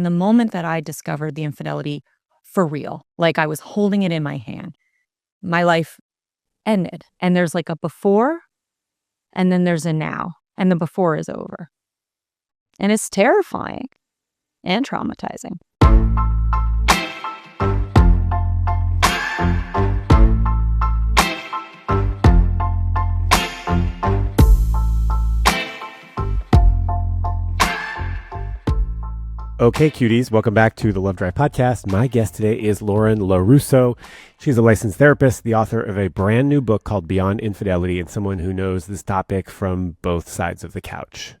in the moment that I discovered the infidelity for real, like I was holding it in my hand, my life ended. And there's like a before and then there's a now, and the before is over. And it's terrifying and traumatizing. Okay, cuties, welcome back to the Love Drive podcast. My guest today is Lauren LaRusso. She's a licensed therapist, the author of a brand new book called Beyond Infidelity, and someone who knows this topic from both sides of the couch.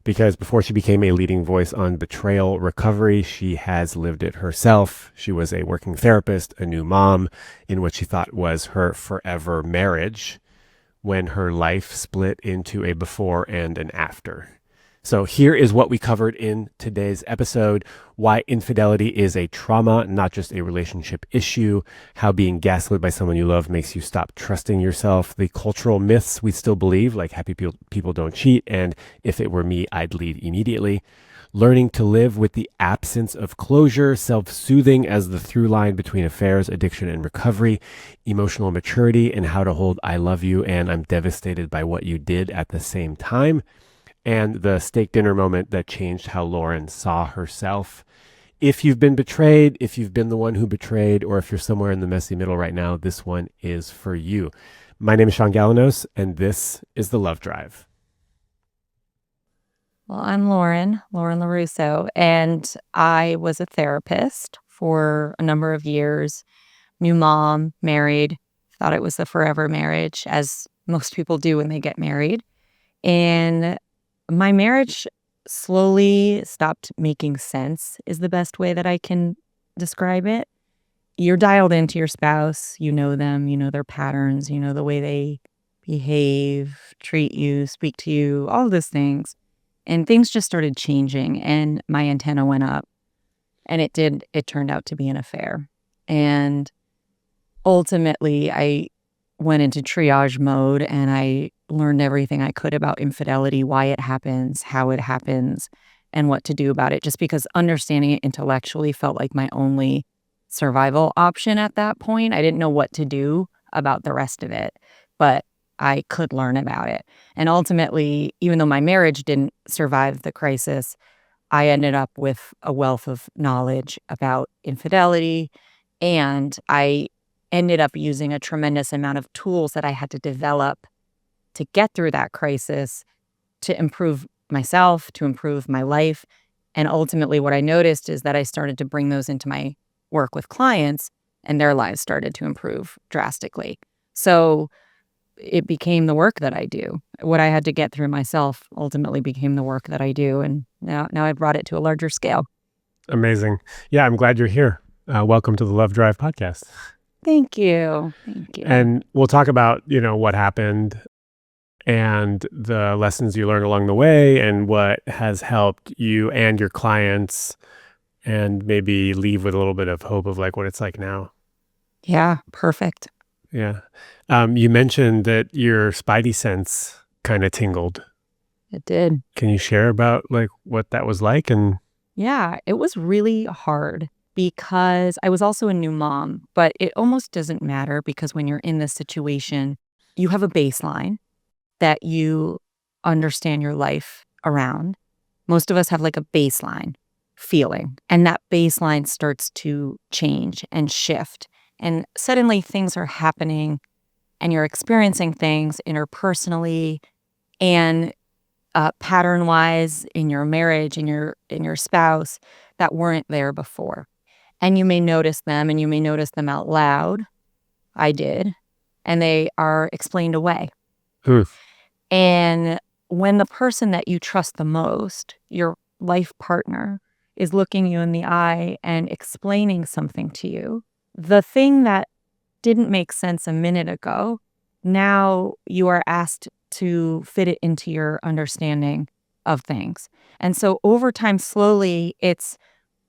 Because before she became a leading voice on betrayal recovery, she has lived it herself. She was a working therapist, a new mom in what she thought was her forever marriage, when her life split into a before and an after. So here is what we covered in today's episode: why infidelity is a trauma, not just a relationship issue, how being gaslit by someone you love makes you stop trusting yourself, the cultural myths we still believe, like happy people don't cheat, and if it were me, I'd lead immediately, learning to live with the absence of closure, self-soothing as the through line between affairs, addiction, and recovery, emotional maturity, and how to hold I love you and I'm devastated by what you did at the same time, and the steak dinner moment that changed how Lauren saw herself. If you've been betrayed, if you've been the one who betrayed, or if you're somewhere in the messy middle right now, this one is for you. My name is Sean Galanos, and this is The Love Drive. Well, I'm Lauren LaRusso, and I was a therapist for a number of years, new mom, married, thought it was the forever marriage, as most people do when they get married. And my marriage slowly stopped making sense, is the best way that I can describe it. You're dialed into your spouse, you know them, you know their patterns, you know the way they behave, treat you, speak to you, all of those things. And things just started changing, and my antenna went up, and it turned out to be an affair. And ultimately, I went into triage mode, and I learned everything I could about infidelity, why it happens, how it happens, and what to do about it, just because understanding it intellectually felt like my only survival option at that point. I didn't know what to do about the rest of it, but I could learn about it. And ultimately, even though my marriage didn't survive the crisis, I ended up with a wealth of knowledge about infidelity, and I ended up using a tremendous amount of tools that I had to develop to get through that crisis, to improve myself, to improve my life. And ultimately, what I noticed is that I started to bring those into my work with clients, and their lives started to improve drastically. So it became the work that I do. What I had to get through myself ultimately became the work that I do. And now I brought it to a larger scale. Amazing. Yeah, I'm glad you're here. Welcome to the Love Drive podcast. Thank you. Thank you. And we'll talk about, what happened and the lessons you learned along the way and what has helped you and your clients, and maybe leave with a little bit of hope of like what it's like now. Yeah, perfect. Yeah. You mentioned that your spidey sense kind of tingled. It did. Can you share about like what that was like? And Yeah, it was really hard because I was also a new mom, but it almost doesn't matter because when you're in this situation, you have a baseline that you understand your life around. Most of us have like a baseline feeling, and that baseline starts to change and shift. And suddenly things are happening and you're experiencing things interpersonally and pattern-wise in your marriage, in your spouse, that weren't there before. And you may notice them, and you may notice them out loud. I did. And they are explained away. And when the person that you trust the most, your life partner, is looking you in the eye and explaining something to you, the thing that didn't make sense a minute ago, now you are asked to fit it into your understanding of things. And so over time, slowly, it's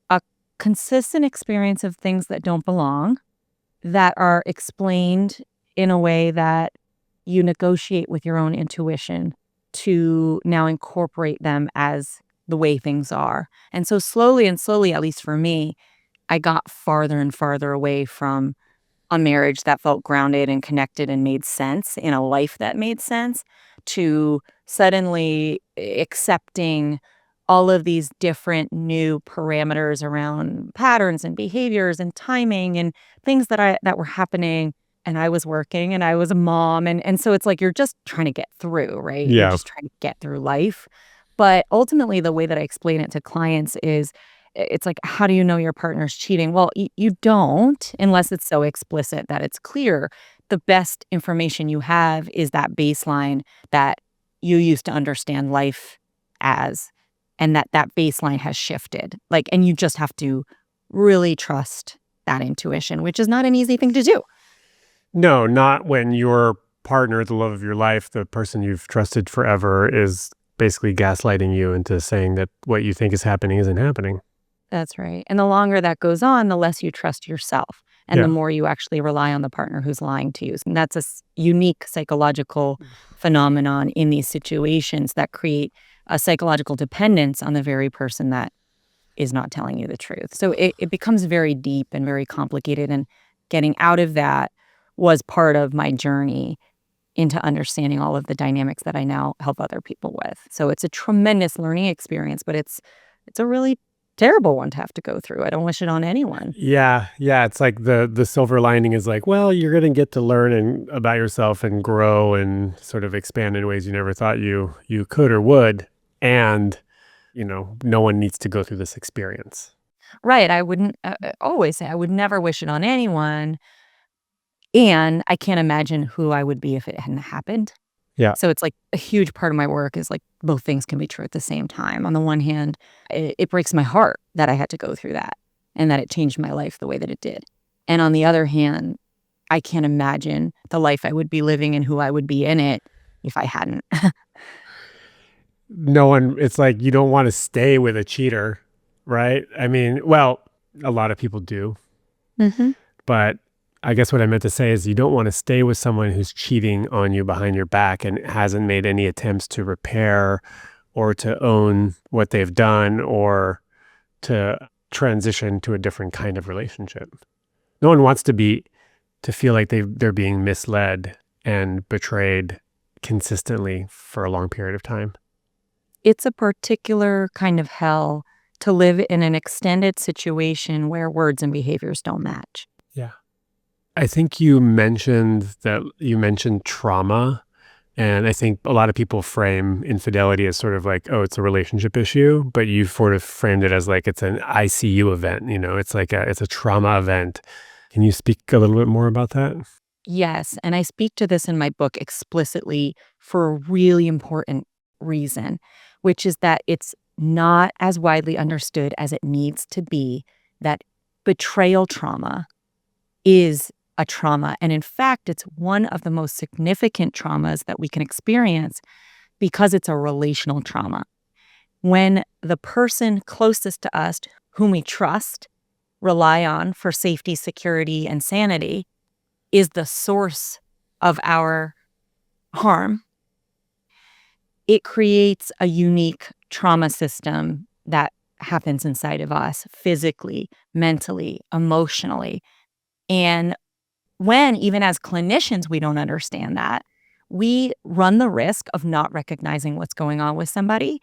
a consistent experience of things that don't belong, that are explained in a way that you negotiate with your own intuition to now incorporate them as the way things are. And so slowly and slowly, at least for me, I got farther and farther away from a marriage that felt grounded and connected and made sense in a life that made sense to suddenly accepting all of these different new parameters around patterns and behaviors and timing and things that were happening. And I was working and I was a mom. And so it's like you're just trying to get through, right? You're Yeah. just trying to get through life. But ultimately, the way that I explain it to clients is it's like, how do you know your partner's cheating? Well, you don't unless it's so explicit that it's clear. The best information you have is that baseline that you used to understand life as, and that baseline has shifted. Like, and you just have to really trust that intuition, which is not an easy thing to do. No, not when your partner, the love of your life, the person you've trusted forever, is basically gaslighting you into saying that what you think is happening isn't happening. That's right. And the longer that goes on, the less you trust yourself and the Yeah. more you actually rely on the partner who's lying to you. And that's a unique psychological phenomenon in these situations that create a psychological dependence on the very person that is not telling you the truth. So it becomes very deep and very complicated. And getting out of that was part of my journey into understanding all of the dynamics that I now help other people with. So it's a tremendous learning experience, but it's a really terrible one to have to go through. I don't wish it on anyone. Yeah, yeah. It's like the silver lining is like, well, you're gonna get to learn and about yourself and grow and sort of expand in ways you never thought you could or would. And no one needs to go through this experience. Right, I wouldn't always say I would never wish it on anyone, and I can't imagine who I would be if it hadn't happened. Yeah. So it's like a huge part of my work is like both things can be true at the same time. On the one hand, it breaks my heart that I had to go through that and that it changed my life the way that it did. And on the other hand, I can't imagine the life I would be living and who I would be in it if I hadn't. No one. It's like you don't want to stay with a cheater, right? I mean, well, a lot of people do, Mhm. but I guess what I meant to say is you don't want to stay with someone who's cheating on you behind your back and hasn't made any attempts to repair or to own what they've done or to transition to a different kind of relationship. No one wants to feel like they're being misled and betrayed consistently for a long period of time. It's a particular kind of hell to live in an extended situation where words and behaviors don't match. Yeah. I think you mentioned trauma. And I think a lot of people frame infidelity as sort of like, oh, it's a relationship issue, but you sort of framed it as like it's an ICU event, it's like it's a trauma event. Can you speak a little bit more about that? Yes, and I speak to this in my book explicitly for a really important reason, which is that it's not as widely understood as it needs to be that betrayal trauma is a trauma. And in fact, it's one of the most significant traumas that we can experience because it's a relational trauma. When the person closest to us, whom we trust, rely on for safety, security, and sanity, is the source of our harm, it creates a unique trauma system that happens inside of us physically, mentally, emotionally. And when, even as clinicians, we don't understand that, we run the risk of not recognizing what's going on with somebody.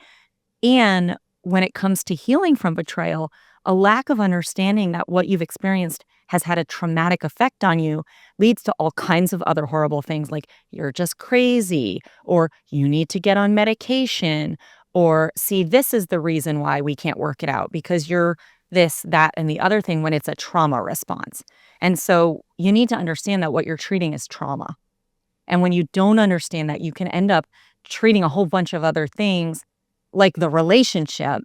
And when it comes to healing from betrayal, a lack of understanding that what you've experienced has had a traumatic effect on you leads to all kinds of other horrible things like you're just crazy, or you need to get on medication, or see, this is the reason why we can't work it out because you're this, that, and the other thing when it's a trauma response. And so you need to understand that what you're treating is trauma. And when you don't understand that, you can end up treating a whole bunch of other things like the relationship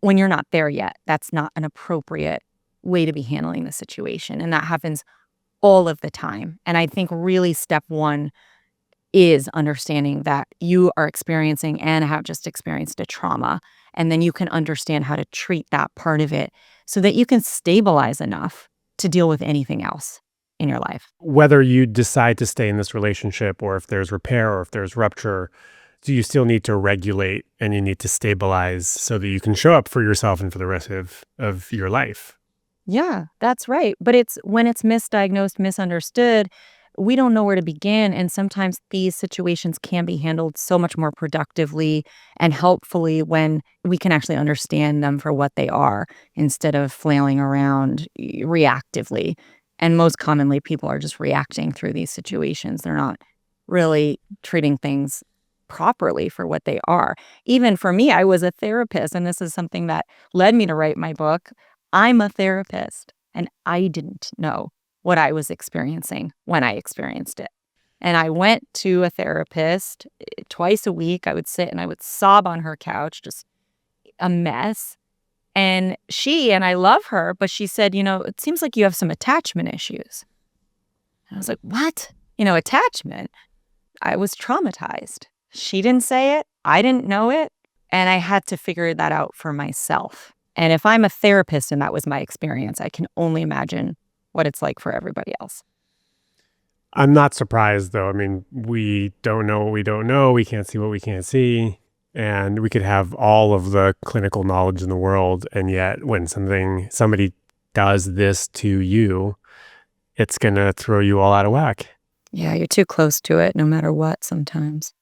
when you're not there yet. That's not an appropriate way to be handling the situation. And that happens all of the time. And I think really step one is understanding that you are experiencing and have just experienced a trauma. And then you can understand how to treat that part of it so that you can stabilize enough to deal with anything else in your life. Whether you decide to stay in this relationship or if there's repair or if there's rupture, do you still need to regulate and you need to stabilize so that you can show up for yourself and for the rest of your life? Yeah, that's right. But it's when it's misdiagnosed, misunderstood, we don't know where to begin. And sometimes these situations can be handled so much more productively and helpfully when we can actually understand them for what they are instead of flailing around reactively. And most commonly, people are just reacting through these situations. They're not really treating things properly for what they are. Even for me, I was a therapist, and this is something that led me to write my book. I'm a therapist, and I didn't know what I was experiencing when I experienced it. And I went to a therapist twice a week. I would sit and I would sob on her couch, just a mess. And I love her, but she said, it seems like you have some attachment issues. And I was like, what? Attachment? I was traumatized. She didn't say it. I didn't know it. And I had to figure that out for myself. And if I'm a therapist and that was my experience, I can only imagine what it's like for everybody else. I'm not surprised, though. I mean, we don't know what we don't know. We can't see what we can't see. And we could have all of the clinical knowledge in the world. And yet, when somebody does this to you, it's going to throw you all out of whack. Yeah, you're too close to it no matter what sometimes.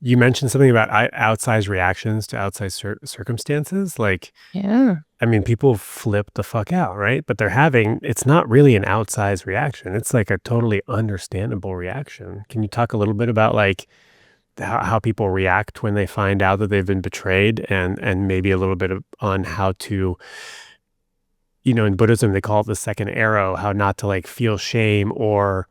You mentioned something about outsized reactions to outsized circumstances. Like, Yeah. I mean, people flip the fuck out, right? But it's not really an outsized reaction. It's like a totally understandable reaction. Can you talk a little bit about like how people react when they find out that they've been betrayed and maybe a little bit on how to, in Buddhism, they call it the second arrow, how not to like feel shame or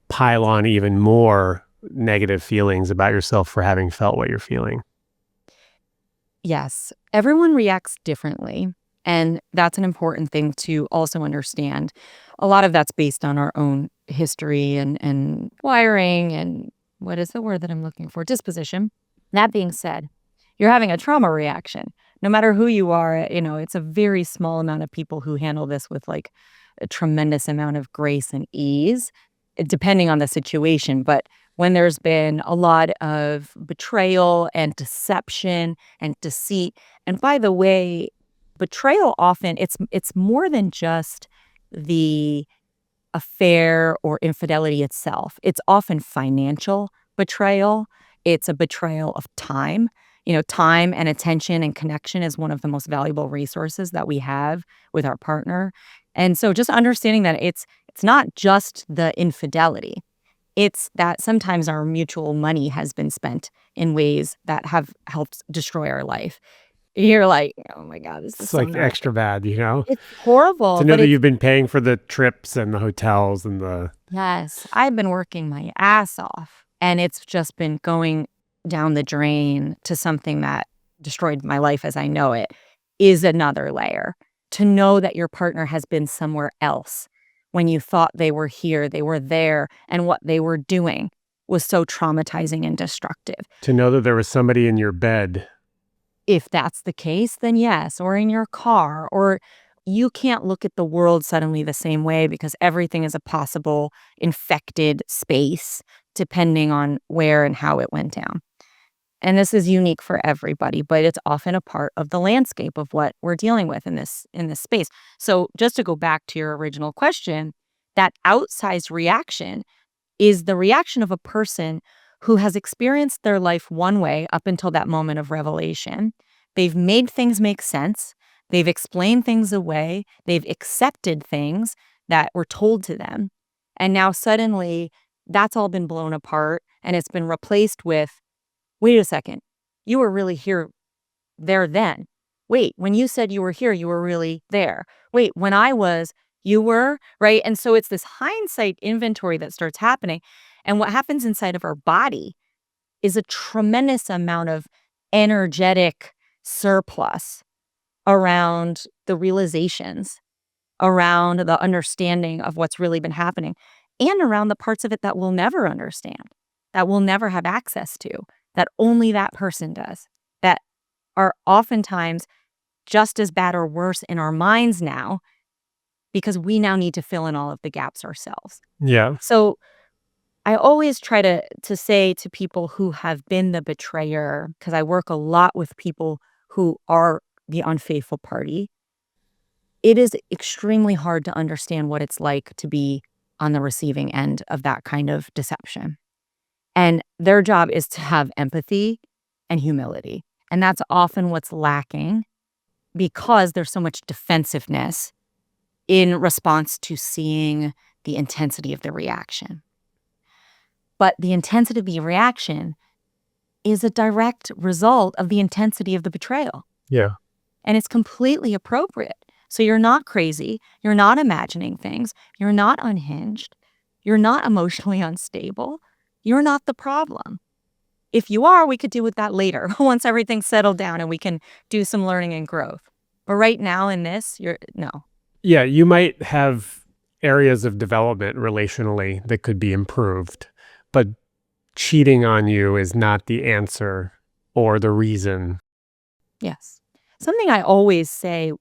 pile on even more negative feelings about yourself for having felt what you're feeling. Yes, everyone reacts differently. And that's an important thing to also understand. A lot of that's based on our own history and wiring and what is the word that I'm looking for? Disposition. That being said, you're having a trauma reaction. No matter who you are, it's a very small amount of people who handle this with like a tremendous amount of grace and ease, depending on the situation. But when there's been a lot of betrayal and deception and deceit, and by the way, betrayal often it's more than just the affair or infidelity itself. It's often financial betrayal. It's a betrayal of time. Time and attention and connection is one of the most valuable resources that we have with our partner. And so just understanding that it's not just the infidelity. It's that sometimes our mutual money has been spent in ways that have helped destroy our life. You're like, "Oh my God, this is It's so like not." extra bad, you know? It's horrible, To know but that it's you've been paying for the trips and the hotels and the yes, I've been working my ass off, and it's just been going down the drain to something that destroyed my life as I know it, is another layer. To know that your partner has been somewhere else when you thought they were here, they were there, and what they were doing was so traumatizing and destructive. to know that there was somebody in your bed. If that's the case, then yes, or in your car, or you can't look at the world suddenly the same way because everything is a possible infected space depending on where and how it went down. And this is unique for everybody, but it's often a part of the landscape of what we're dealing with in this space. So just to go back to your original question, that outsized reaction is the reaction of a person who has experienced their life one way up until that moment of revelation. They've made things make sense. They've explained things away. They've accepted things that were told to them. And now suddenly that's all been blown apart and it's been replaced with, wait a second, you were really there then. Wait, when you said you were here, you were really there. Wait, when I was, you were, right? And so it's this hindsight inventory that starts happening. And what happens inside of our body is a tremendous amount of energetic surplus around the realizations, around the understanding of what's really been happening, and around the parts of it that we'll never understand, that we'll never have access to, that only that person does, that are oftentimes just as bad or worse in our minds now because we now need to fill in all of the gaps ourselves. Yeah. So I always try to say to people who have been the betrayer, because I work a lot with people who are the unfaithful party, it is extremely hard to understand what it's like to be on the receiving end of that kind of deception. And their job is to have empathy and humility. And that's often what's lacking because there's so much defensiveness in response to seeing the intensity of the reaction. But the intensity of the reaction is a direct result of the intensity of the betrayal. Yeah. And it's completely appropriate. So you're not crazy. You're not imagining things. You're not unhinged. You're not emotionally unstable. You're not the problem. If you are, we could deal with that later once everything's settled down and we can do some learning and growth. But right now in this, no. Yeah, you might have areas of development relationally that could be improved, but cheating on you is not the answer or the reason. Yes. Something I always say,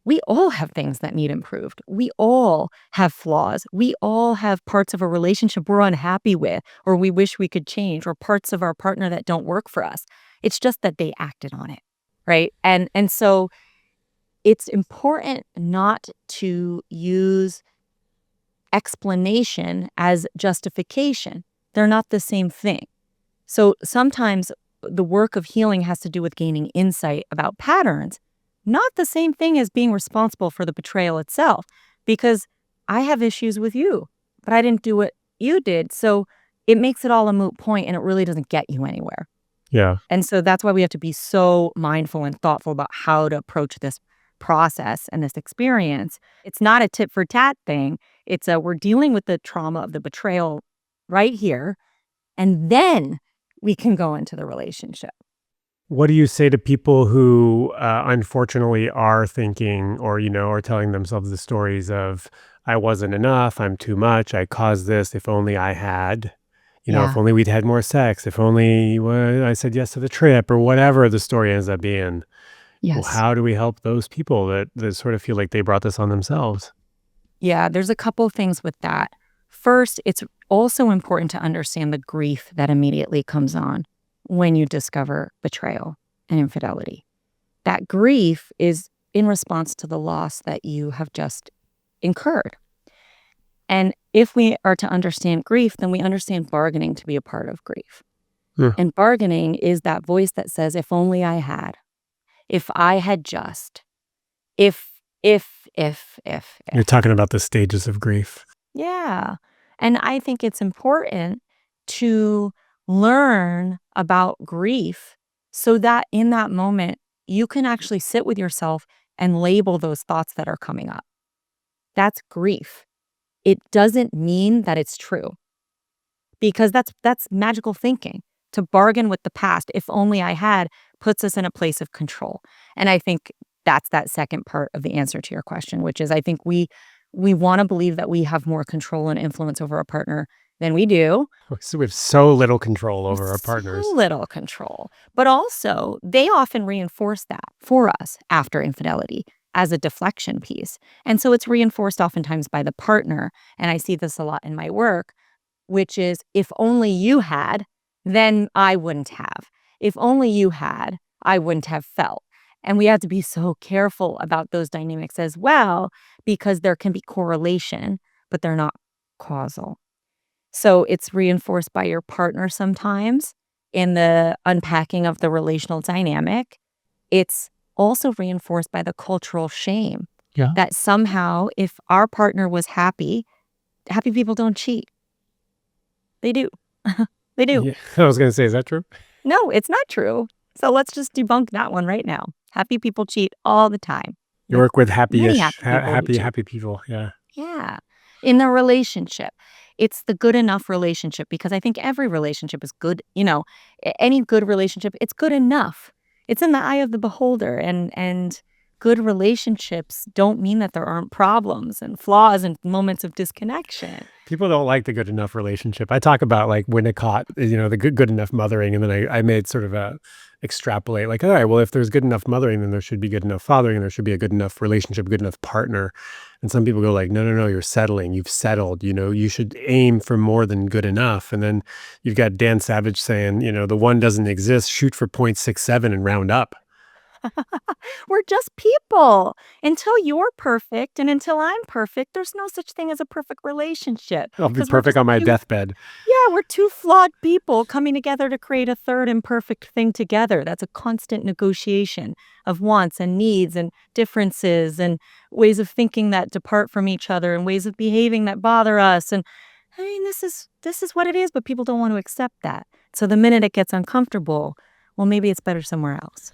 we all have things that need improved. We all have flaws. We all have parts of a relationship we're unhappy with, or we wish we could change, or parts of our partner that don't work for us. It's just that they acted on it, right? And so it's important not to use explanation as justification. They're not the same thing. So sometimes the work of healing has to do with gaining insight about patterns, not the same thing as being responsible for the betrayal itself, because I have issues with you, but I didn't do what you did. So it makes it all a moot point and it really doesn't get you anywhere. Yeah. And so that's why we have to be so mindful and thoughtful about how to approach this process and this experience. It's not a tit for tat thing. It's we're dealing with the trauma of the betrayal right here. And then we can go into the relationship. What do you say to people who unfortunately are thinking or, are telling themselves the stories of, I wasn't enough, I'm too much, I caused this, if only I had, if Yeah. only we'd had more sex, if only I said yes to the trip or whatever the story ends up being. Well, Yes. how do we help those people that sort of feel like they brought this on themselves? Yeah, there's a couple things with that. First, it's also important to understand the grief that immediately comes on when you discover betrayal and infidelity. That grief is in response to the loss that you have just incurred. And if we are to understand grief, then we understand bargaining to be a part of grief. Yeah. And bargaining is that voice that says, if only I had, if I had just, if. You're talking about the stages of grief. Yeah. And I think it's important to learn about grief so that in that moment, you can actually sit with yourself and label those thoughts that are coming up. That's grief. It doesn't mean that it's true because that's magical thinking. To bargain with the past, if only I had, puts us in a place of control. And I think that's that second part of the answer to your question, which is I think we want to believe that we have more control and influence over our partner than we do. So we have so little control We have over our so partners. little control. But also, they often reinforce that for us after infidelity as a deflection piece. And so it's reinforced oftentimes by the partner. And I see this a lot in my work, which is if only you had, then I wouldn't have. If only you had, I wouldn't have felt. And we have to be so careful about those dynamics as well, because there can be correlation, but they're not causal. So it's reinforced by your partner sometimes in the unpacking of the relational dynamic. It's also reinforced by the cultural shame that somehow if our partner was happy, happy people don't cheat. They do. They do. Yeah. I was going to say, is that true? No, it's not true. So let's just debunk that one right now. Happy people cheat all the time. You work with Many happy-ish, happy people who cheat. happy people. Yeah. Yeah. In the relationship, it's the good enough relationship because I think every relationship is good. Any good relationship, it's good enough. It's in the eye of the beholder and good relationships don't mean that there aren't problems and flaws and moments of disconnection. People don't like the good enough relationship. I talk about like Winnicott, the good enough mothering, and then I made sort of a extrapolate like, all right, well, if there's good enough mothering, then there should be good enough fathering, and there should be a good enough relationship, good enough partner. And some people go like, no, no, no, you're settling. You've settled. You should aim for more than good enough. And then you've got Dan Savage saying, the one doesn't exist. Shoot for 0.67 and round up. We're just people. Until you're perfect and until I'm perfect, there's no such thing as a perfect relationship. I'll be 'Cause we're perfect just on my two deathbed. Yeah, we're two flawed people coming together to create a third imperfect thing together. That's a constant negotiation of wants and needs and differences and ways of thinking that depart from each other and ways of behaving that bother us. And I mean, this is what it is, but people don't want to accept that. So the minute it gets uncomfortable, well, maybe it's better somewhere else.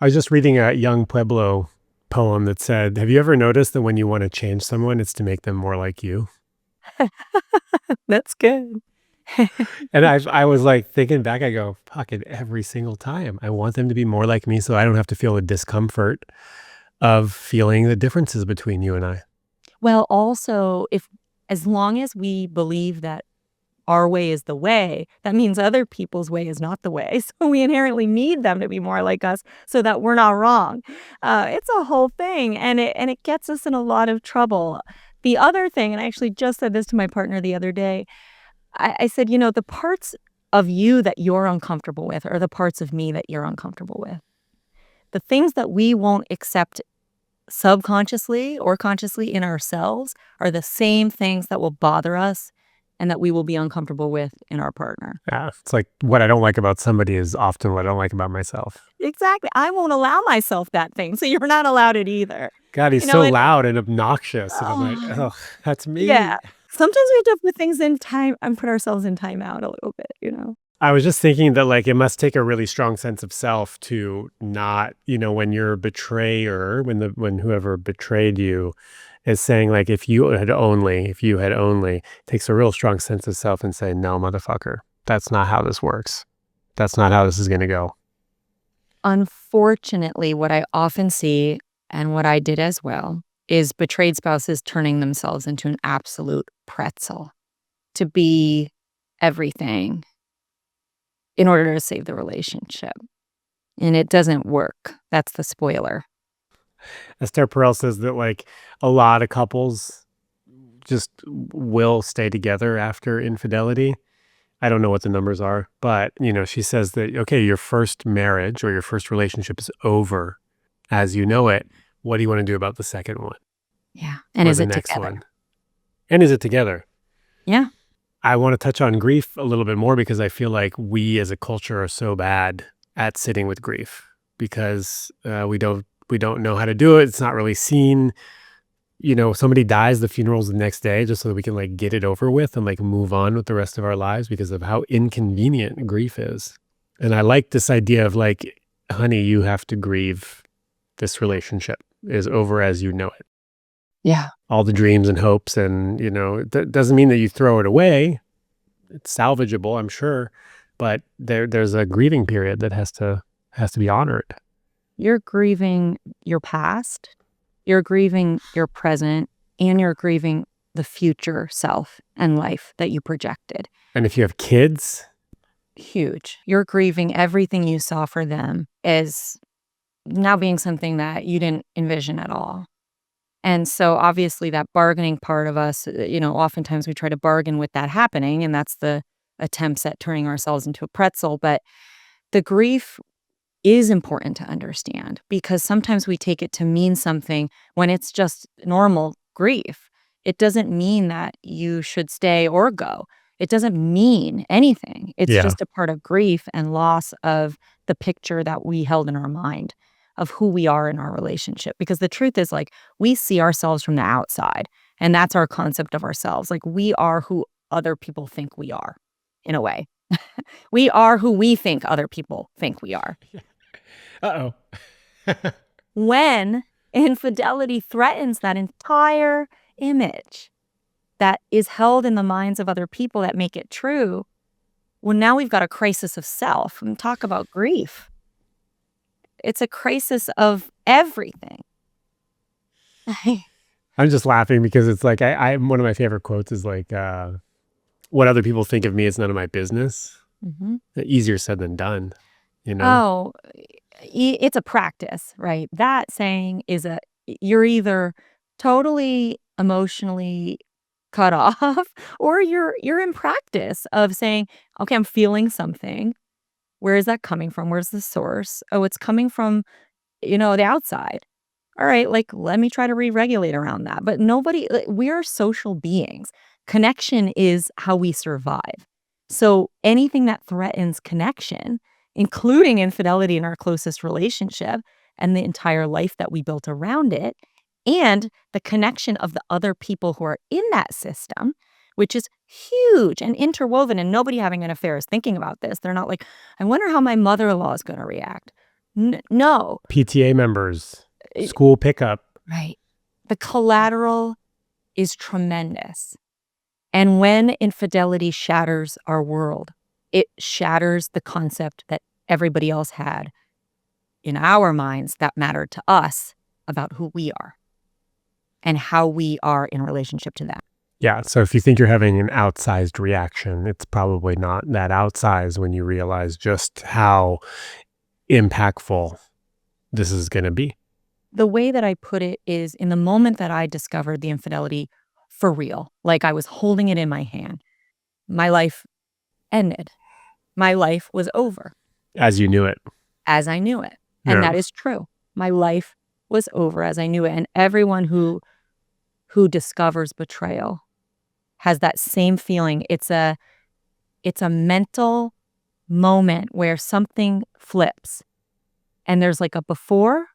I was just reading a Young Pueblo poem that said, have you ever noticed that when you want to change someone, it's to make them more like you? That's good. And I was like thinking back, I go, fuck it, every single time. I want them to be more like me so I don't have to feel the discomfort of feeling the differences between you and I. Well, also, as long as we believe that our way is the way, that means other people's way is not the way. So we inherently need them to be more like us so that we're not wrong. It's a whole thing, and it gets us in a lot of trouble. The other thing, and I actually just said this to my partner the other day, I said, the parts of you that you're uncomfortable with are the parts of me that you're uncomfortable with. The things that we won't accept subconsciously or consciously in ourselves are the same things that will bother us and that we will be uncomfortable with in our partner. Yeah, it's like what I don't like about somebody is often what I don't like about myself. Exactly. I won't allow myself that thing, so you're not allowed it either. God, he's You know, so and loud and obnoxious. And I'm like, oh, oh, that's me. yeah. Sometimes we have to put things in time and put ourselves in timeout a little bit. I was just thinking that like it must take a really strong sense of self to not, when you're a betrayer, when whoever betrayed you is saying like if you had only, it takes a real strong sense of self and say, no, motherfucker, that's not how this works. That's not how this is going to go. Unfortunately, what I often see, and what I did as well, is betrayed spouses turning themselves into an absolute pretzel to be everything in order to save the relationship. And it doesn't work. That's the spoiler. Esther Perel says that like a lot of couples just will stay together after infidelity. I don't know what the numbers are, but she says that, okay, your first marriage or your first relationship is over as you know it. What do you want to do about the second one? Yeah. And or is the it next together? one? And is it together? Yeah. I want to touch on grief a little bit more because I feel like we as a culture are so bad at sitting with grief because we don't know how to do it. It's not really seen. Somebody dies, the funeral's the next day just so that we can like get it over with and like move on with the rest of our lives because of how inconvenient grief is. And I like this idea of like, honey, you have to grieve. This relationship is over as you know it. Yeah. All the dreams and hopes and, that doesn't mean that you throw it away. It's salvageable, I'm sure, but there's a grieving period that has to be honored. You're grieving your past, you're grieving your present, and you're grieving the future self and life that you projected. And if you have kids, huge. You're grieving everything you saw for them as now being something that you didn't envision at all. And so obviously that bargaining part of us, oftentimes we try to bargain with that happening, and that's the attempts at turning ourselves into a pretzel. But the grief is important to understand because sometimes we take it to mean something when it's just normal grief. It doesn't mean that you should stay or go. It doesn't mean anything. It's Yeah. just a part of grief and loss of the picture that we held in our mind of who we are in our relationship. Because the truth is, like, we see ourselves from the outside, and that's our concept of ourselves. Like, we are who other people think we are, in a way. We are who we think other people think we are. Uh-oh. When infidelity threatens that entire image that is held in the minds of other people that make it true, well, now we've got a crisis of self. And talk about grief. it's a crisis of everything. I'm just laughing because it's like one of my favorite quotes is like, what other people think of me is none of my business. Mm-hmm. Easier said than done, you know? Oh, it's a practice, right? That saying is you're either totally emotionally cut off or you're in practice of saying, okay, I'm feeling something. Where is that coming from? Where's the source? Oh, it's coming from, the outside. All right, like, let me try to re-regulate around that. But we are social beings. Connection is how we survive. So anything that threatens connection, including infidelity in our closest relationship and the entire life that we built around it, and the connection of the other people who are in that system, which is huge and interwoven, and nobody having an affair is thinking about this. They're not like, I wonder how my mother-in-law is going to react. No. PTA members, school pickup. Right. The collateral is tremendous. And when infidelity shatters our world, it shatters the concept that everybody else had in our minds that mattered to us about who we are and how we are in relationship to that. Yeah. So if you think you're having an outsized reaction, it's probably not that outsized when you realize just how impactful this is going to be. The way that I put it is, in the moment that I discovered the infidelity for real, like I was holding it in my hand, my life ended. My life was over. As you knew it. As I knew it. And Yeah. that is true. My life was over as I knew it. And everyone who discovers betrayal has that same feeling. It's a mental moment where something flips. And there's like a before,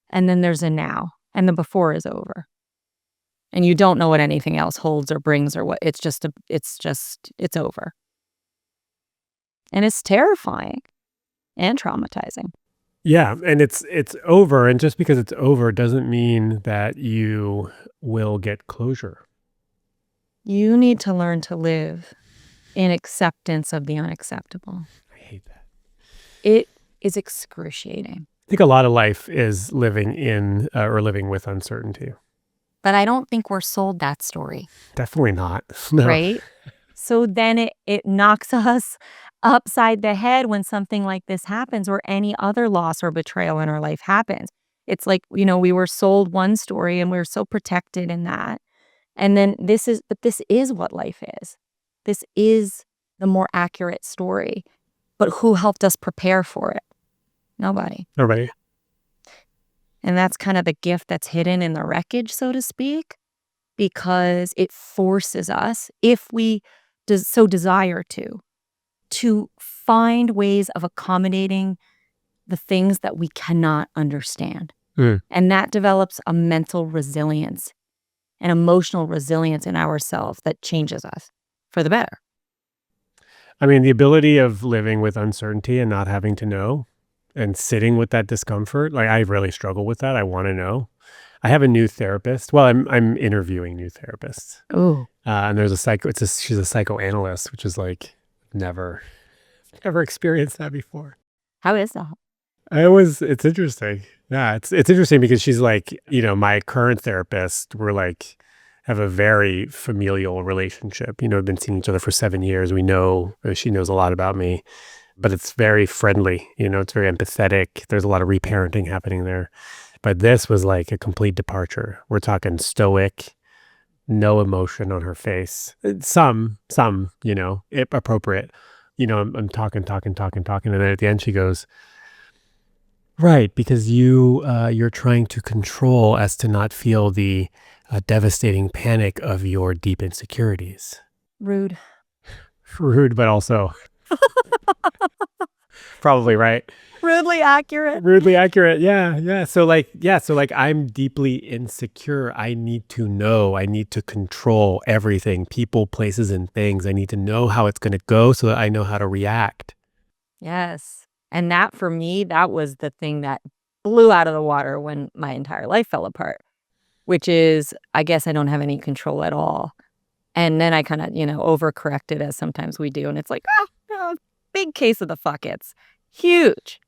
and then there's a now. And the before is over. And you don't know what anything else holds or brings or what. It's over. And it's terrifying and traumatizing. Yeah, and it's over, and just because it's over doesn't mean that you will get closure. You need to learn to live in acceptance of the unacceptable. I hate that. It is excruciating. I think a lot of life is living in or living with uncertainty. But I don't think we're sold that story. Definitely not. No. Right? So then it knocks us upside the head when something like this happens, or any other loss or betrayal in our life happens. It's like, we were sold one story and we were so protected in that. And then this is what life is. This is the more accurate story. But who helped us prepare for it? Nobody. Nobody. And that's kind of the gift that's hidden in the wreckage, so to speak, because it forces us, if we so desire to find ways of accommodating the things that we cannot understand. And that develops a mental resilience, an emotional resilience in ourselves that changes us for the better. I mean, the ability of living with uncertainty and not having to know and sitting with that discomfort, like I really struggle with that. I want to know. I have a new therapist. Well, I'm interviewing new therapists. Oh. And there's she's a psychoanalyst, which is like never experienced that before. How is that? It's interesting. Yeah, it's interesting because she's like, my current therapist, we're like, have a very familial relationship. We've been seeing each other for 7 years. We know, she knows a lot about me, but it's very friendly. It's very empathetic. There's a lot of reparenting happening there. But this was like a complete departure. We're talking stoic, no emotion on her face. Some, appropriate. I'm talking. And then at the end she goes, right, because you're trying to control as to not feel the devastating panic of your deep insecurities. Rude, but also probably right. Rudely accurate. Yeah. So like I'm deeply insecure. I need to know. I need to control everything, people, places, and things. I need to know how it's going to go so that I know how to react. Yes. And that, for me, that was the thing that blew out of the water when my entire life fell apart, which is, I guess I don't have any control at all. And then I kind of, overcorrected, as sometimes we do. And it's like, big case of the fuck it's. Huge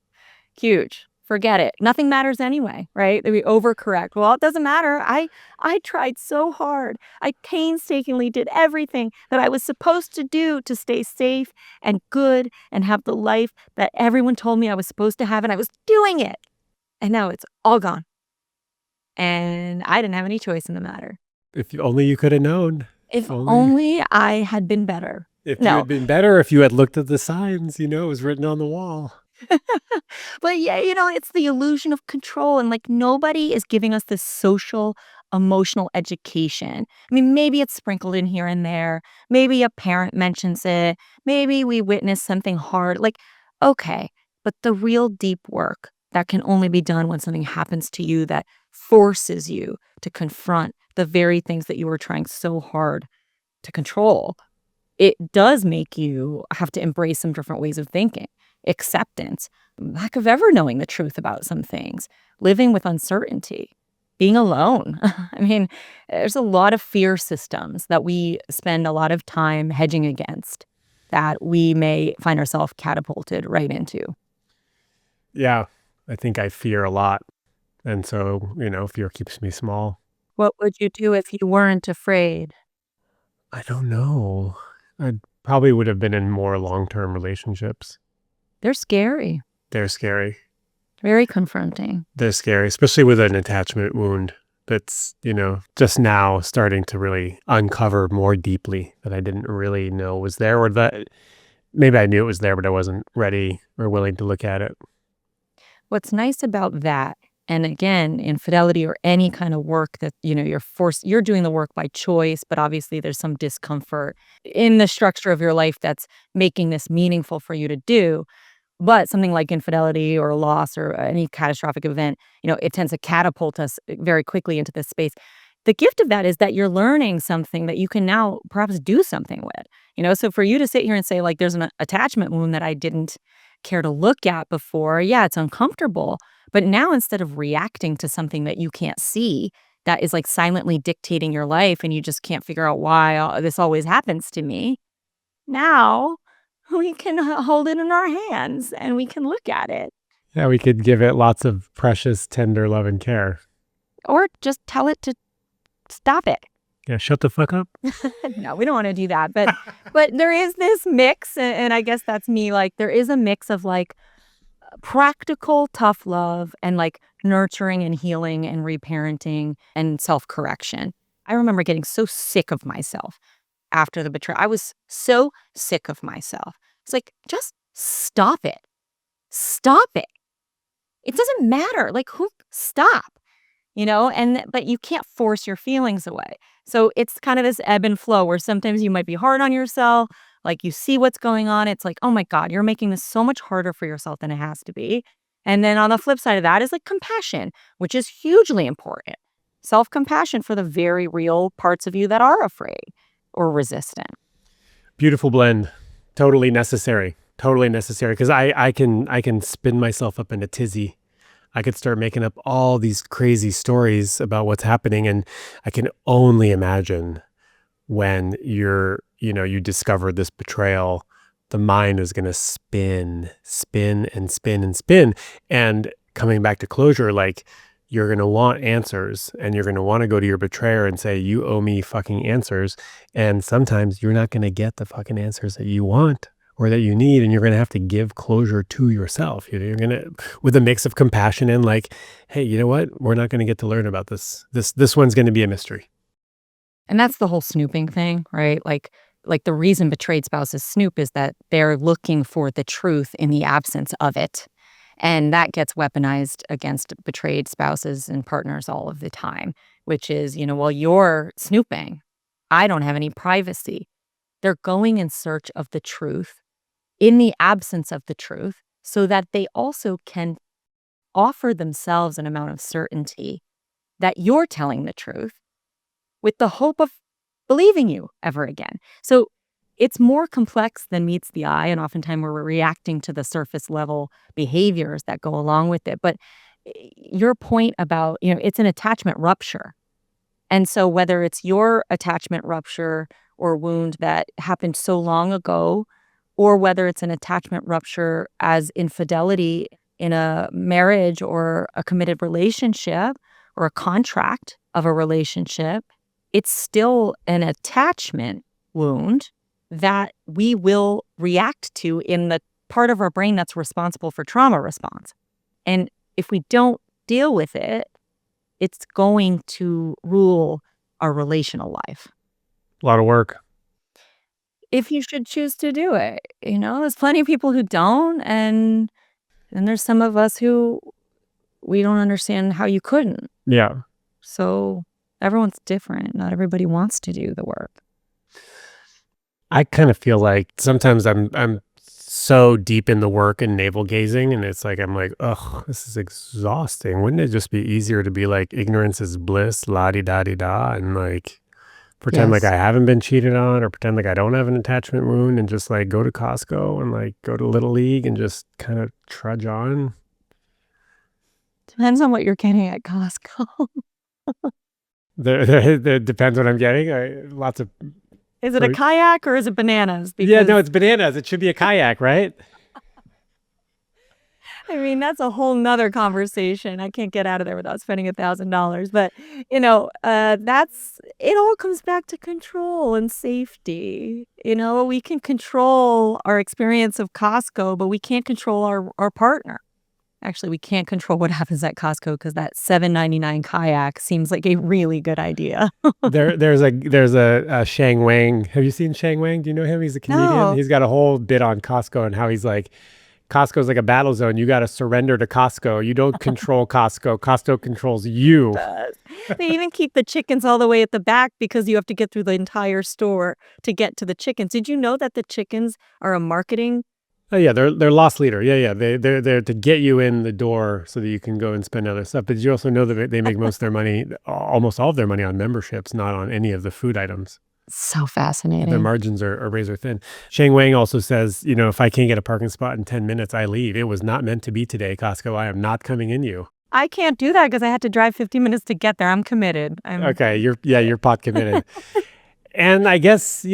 forget it. Nothing matters anyway, right? We overcorrect. Well, it doesn't matter. I tried so hard. I painstakingly did everything that I was supposed to do to stay safe and good and have the life that everyone told me I was supposed to have, and I was doing it. And now it's all gone. And I didn't have any choice in the matter. If only you could have known. If only I had been better. If you No. had been better, if you had looked at the signs, it was written on the wall. But yeah, it's the illusion of control. And like nobody is giving us this social, emotional education. I mean, maybe it's sprinkled in here and there. Maybe a parent mentions it. Maybe we witness something hard. Like, okay, but the real deep work that can only be done when something happens to you that forces you to confront the very things that you were trying so hard to control. It does make you have to embrace some different ways of thinking, acceptance, lack of ever knowing the truth about some things, living with uncertainty, being alone. I mean, there's a lot of fear systems that we spend a lot of time hedging against that we may find ourselves catapulted right into. Yeah, I think I fear a lot. And so, fear keeps me small. What would you do if you weren't afraid? I don't know. I probably would have been in more long-term relationships. They're scary. They're scary. Very confronting. They're scary, especially with an attachment wound that's, just now starting to really uncover more deeply that I didn't really know was there, or that maybe I knew it was there, but I wasn't ready or willing to look at it. What's nice about that, and again, infidelity or any kind of work that, you're doing the work by choice, but obviously there's some discomfort in the structure of your life that's making this meaningful for you to do. But something like infidelity or loss or any catastrophic event, it tends to catapult us very quickly into this space. The gift of that is that you're learning something that you can now perhaps do something with. So for you to sit here and say, like, there's an attachment wound that I didn't care to look at before, yeah, it's uncomfortable. But now instead of reacting to something that you can't see, that is like silently dictating your life and you just can't figure out why this always happens to me, now we can hold it in our hands and we can look at it. Yeah, we could give it lots of precious, tender love and care. Or just tell it to stop it. Yeah, shut the fuck up. No, we don't want to do that. But there is this mix, and I guess that's me. Like, there is a mix of like practical, tough love and like nurturing and healing and reparenting and self-correction. I remember getting so sick of myself after the betrayal. I was so sick of myself. It's like, just stop it. Stop it. It doesn't matter. Like, stop, but you can't force your feelings away. So it's kind of this ebb and flow where sometimes you might be hard on yourself. Like, you see what's going on. It's like, oh my God, you're making this so much harder for yourself than it has to be. And then on the flip side of that is like compassion, which is hugely important. Self-compassion for the very real parts of you that are afraid or resistant. Beautiful blend. Totally necessary. Totally necessary. Because I can spin myself up in a tizzy. I could start making up all these crazy stories about what's happening. And I can only imagine when you discover this betrayal, the mind is going to spin and spin and spin. And coming back to closure, like, you're going to want answers and you're going to want to go to your betrayer and say, you owe me fucking answers. And sometimes you're not going to get the fucking answers that you want or that you need. And you're going to have to give closure to yourself. You're going to, with a mix of compassion and like, hey, you know what? We're not going to get to learn about this. This one's going to be a mystery. And that's the whole snooping thing, right? Like the reason betrayed spouses snoop is that they're looking for the truth in the absence of it. And that gets weaponized against betrayed spouses and partners all of the time, which is, well, you're snooping. I don't have any privacy. They're going in search of the truth in the absence of the truth so that they also can offer themselves an amount of certainty that you're telling the truth with the hope of believing you ever again. So it's more complex than meets the eye, and oftentimes we're reacting to the surface level behaviors that go along with it. But your point about, it's an attachment rupture. And so whether it's your attachment rupture or wound that happened so long ago, or whether it's an attachment rupture as infidelity in a marriage or a committed relationship or a contract of a relationship, it's still an attachment wound that we will react to in the part of our brain that's responsible for trauma response. And if we don't deal with it, it's going to rule our relational life. A lot of work. If you should choose to do it, there's plenty of people who don't, and then there's some of us who we don't understand how you couldn't. Yeah. So everyone's different. Not everybody wants to do the work. I kind of feel like sometimes I'm so deep in the work and navel gazing, and it's like I'm like, oh, this is exhausting. Wouldn't it just be easier to be like ignorance is bliss, la di da di da, and like pretend like Yes. I haven't been cheated on, or pretend like I don't have an attachment wound, and just like go to Costco and like go to Little League and just kind of trudge on. Depends on what you're getting at Costco. There depends what I'm getting. Lots of Is it a kayak or is it bananas? yeah, no, it's bananas. It should be a kayak, right? I mean, that's a whole nother conversation. I can't get out of there without spending $1,000. But, it all comes back to control and safety. We can control our experience of Costco, but we can't control our partner. Actually, we can't control what happens at Costco because that $7.99 kayak seems like a really good idea. There's a Shang Wang. Have you seen Shang Wang? Do you know him? He's a comedian. No. He's got a whole bit on Costco and how he's like, Costco's like a battle zone. You got to surrender to Costco. You don't control Costco. Costco controls you. They even keep the chickens all the way at the back because you have to get through the entire store to get to the chickens. Did you know that the chickens are a marketing? Oh yeah, they're loss leader. Yeah. They're there to get you in the door so that you can go and spend other stuff. But did you also know that they make most of their money, almost all of their money on memberships, not on any of the food items. So fascinating. Their margins are razor thin. Shang Wang also says, if I can't get a parking spot in 10 minutes, I leave. It was not meant to be today, Costco. I am not coming in you. I can't do that because I had to drive 15 minutes to get there. I'm committed. Okay, you're pot committed. And I guess,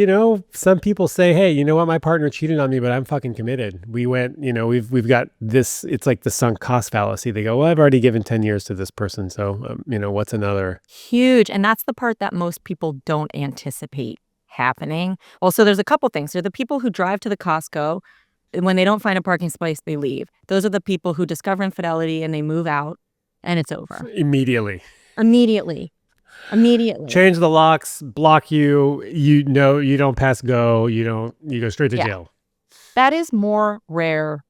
some people say, hey, you know what? My partner cheated on me, but I'm fucking committed. We went, we've got this. It's like the sunk cost fallacy. They go, well, I've already given 10 years to this person. So, what's another? Huge. And that's the part that most people don't anticipate happening. Also, there's a couple things. There are the people who drive to the Costco. And when they don't find a parking space, they leave. Those are the people who discover infidelity and they move out and it's over. Immediately. Change the locks, block you. You don't pass go. You go straight to jail. That is more rare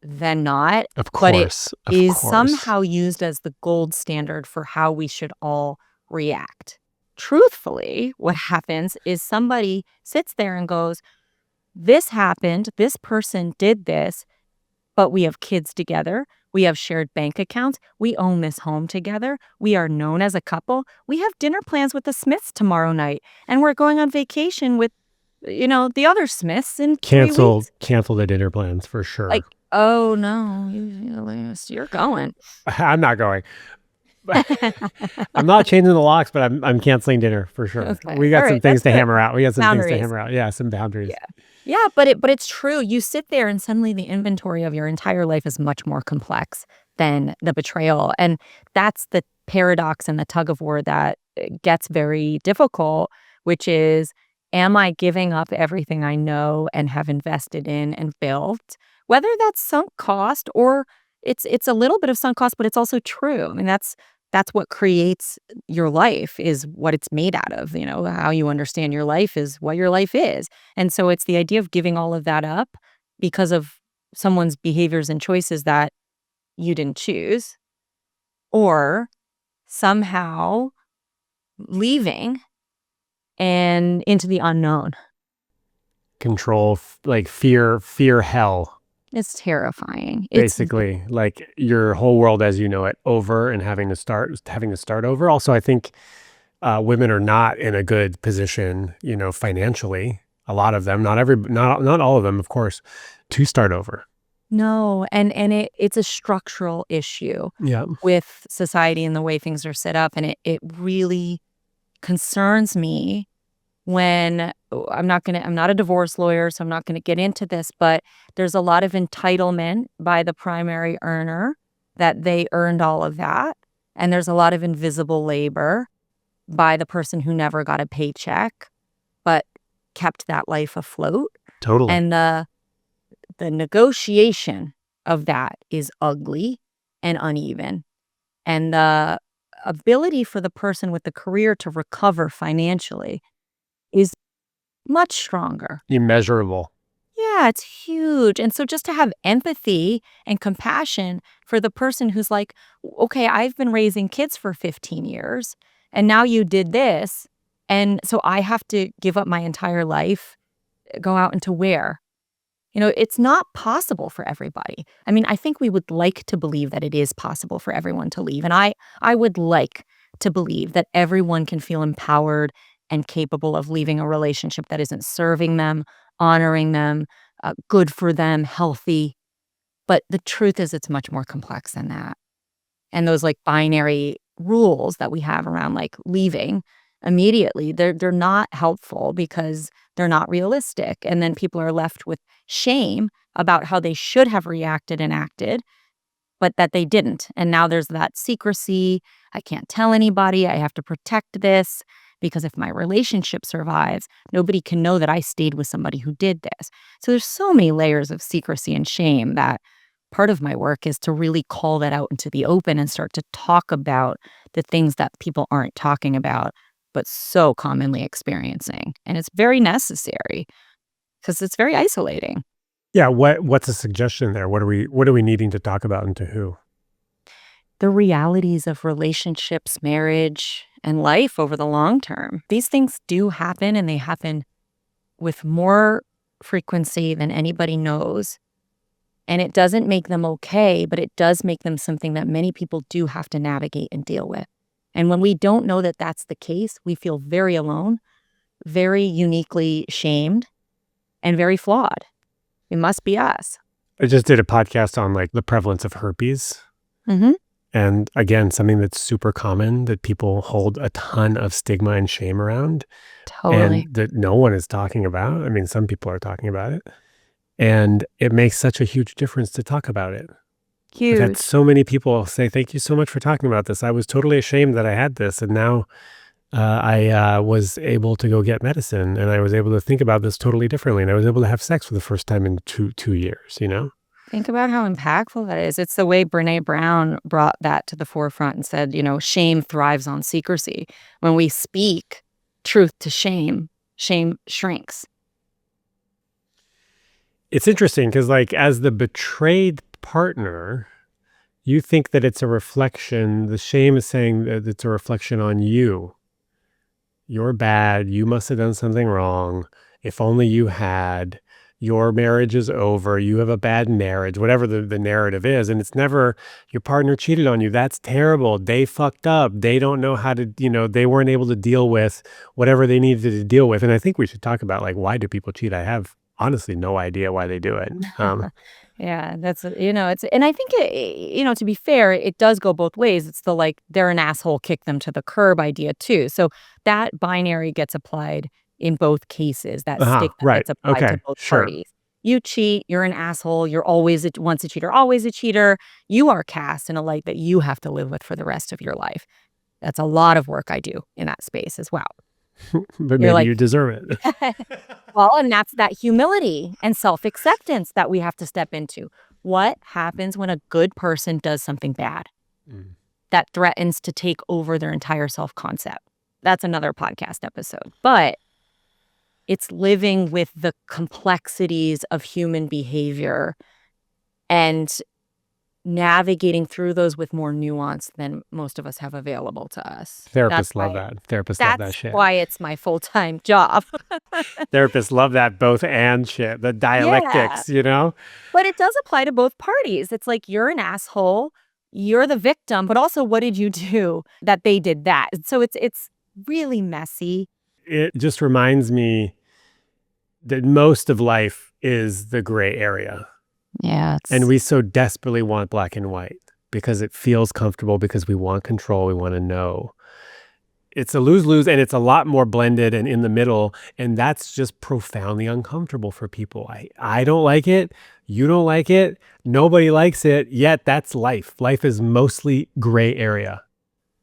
than not. Of course. But it is somehow used as the gold standard for how we should all react. Truthfully, what happens is somebody sits there and goes, this happened, this person did this, but we have kids together. We have shared bank accounts. We own this home together. We are known as a couple. We have dinner plans with the Smiths tomorrow night. And we're going on vacation with, the other Smiths in 3 weeks. Cancel the dinner plans for sure. Like, oh, no, you're going. I'm not going. I'm not changing the locks, but I'm canceling dinner for sure. Okay. We got some things to hammer out. Boundaries. Yeah, some boundaries. Yeah, but it's true. You sit there and suddenly the inventory of your entire life is much more complex than the betrayal. And that's the paradox and the tug of war that gets very difficult, which is, am I giving up everything I know and have invested in and built? Whether that's sunk cost or it's a little bit of sunk cost, but it's also true. I mean, that's what creates your life is what it's made out of. How you understand your life is what your life is. And so it's the idea of giving all of that up because of someone's behaviors and choices that you didn't choose, or somehow leaving and into the unknown. Control, like fear hell. It's terrifying. Basically, like your whole world as you know it over and having to start over. Also, I think women are not in a good position, financially. A lot of them, not all of them, of course, to start over. No, and it's a structural issue with society and the way things are set up, and it really concerns me when I'm not a divorce lawyer, so I'm not going to get into this, but there's a lot of entitlement by the primary earner that they earned all of that. And there's a lot of invisible labor by the person who never got a paycheck, but kept that life afloat. Totally. And the negotiation of that is ugly and uneven. And the ability for the person with the career to recover financially is much stronger. Immeasurable. Yeah, it's huge. And so just to have empathy and compassion for the person who's like, okay, I've been raising kids for 15 years and now you did this. And so I have to give up my entire life, go out into where? It's not possible for everybody. I mean, I think we would like to believe that it is possible for everyone to leave. And I would like to believe that everyone can feel empowered and capable of leaving a relationship that isn't serving them, honoring them, good for them, healthy. But the truth is, it's much more complex than that. And those like binary rules that we have around like leaving immediately, they're not helpful because they're not realistic. And then people are left with shame about how they should have reacted and acted, but that they didn't. And now there's that secrecy. I can't tell anybody. I have to protect this because if my relationship survives, nobody can know that I stayed with somebody who did this. So there's so many layers of secrecy and shame that part of my work is to really call that out into the open and start to talk about the things that people aren't talking about, but so commonly experiencing. And it's very necessary because it's very isolating. Yeah. What's a suggestion there? What are we needing to talk about and to who? The realities of relationships, marriage, and life over the long term. These things do happen, and they happen with more frequency than anybody knows. And it doesn't make them okay, but it does make them something that many people do have to navigate and deal with. And when we don't know that that's the case, we feel very alone, very uniquely shamed, and very flawed. It must be us. I just did a podcast on like the prevalence of herpes. Mm-hmm. And again, something that's super common that people hold a ton of stigma and shame around. Totally. And that no one is talking about. I mean, some people are talking about it. And it makes such a huge difference to talk about it. I've had Huge. so many people say, thank you so much for talking about this. I was totally ashamed that I had this. And now I was able to go get medicine and I was able to think about this totally differently. And I was able to have sex for the first time in two years, you know? Think about how impactful that is. It's the way Brene Brown brought that to the forefront and said, shame thrives on secrecy. When we speak truth to shame, shame shrinks. It's interesting because, like, as the betrayed partner, you think that it's a reflection. The shame is saying that it's a reflection on you. You're bad. You must have done something wrong. If only you had. Your marriage is over. You have a bad marriage, whatever the narrative is. And it's never your partner cheated on you. That's terrible. They fucked up. They don't know how to, they weren't able to deal with whatever they needed to deal with. And I think we should talk about, like, why do people cheat? I have honestly no idea why they do it. Yeah, that's, and I think, to be fair, it does go both ways. It's the like, they're an asshole, kick them to the curb idea too. So that binary gets applied in both cases, that stigma Right. gets applied to Okay. both Sure. parties. You cheat, you're an asshole, you're always once a cheater, always a cheater. You are cast in a light that you have to live with for the rest of your life. That's a lot of work I do in that space as well. But You're maybe like, you deserve it. well, and that's that humility and self-acceptance that we have to step into. What happens when a good person does something bad that threatens to take over their entire self-concept? That's another podcast episode. But it's living with the complexities of human behavior and navigating through those with more nuance than most of us have available to us. Therapists love that. Therapists love that That's shit. why it's my full-time job. Therapists love that both and shit. The dialectics, But it does apply to both parties. It's like, you're an asshole, you're the victim, but also what did you do that they did that? So it's really messy. It just reminds me that most of life is the gray area. Yeah. And we so desperately want black and white because it feels comfortable, because we want control, we want to know. it's a lose-lose, and it's a lot more blended and in the middle. And that's just profoundly uncomfortable for people. I don't like it. You don't like it. Nobody likes it. Yet that's life. Life is mostly gray area.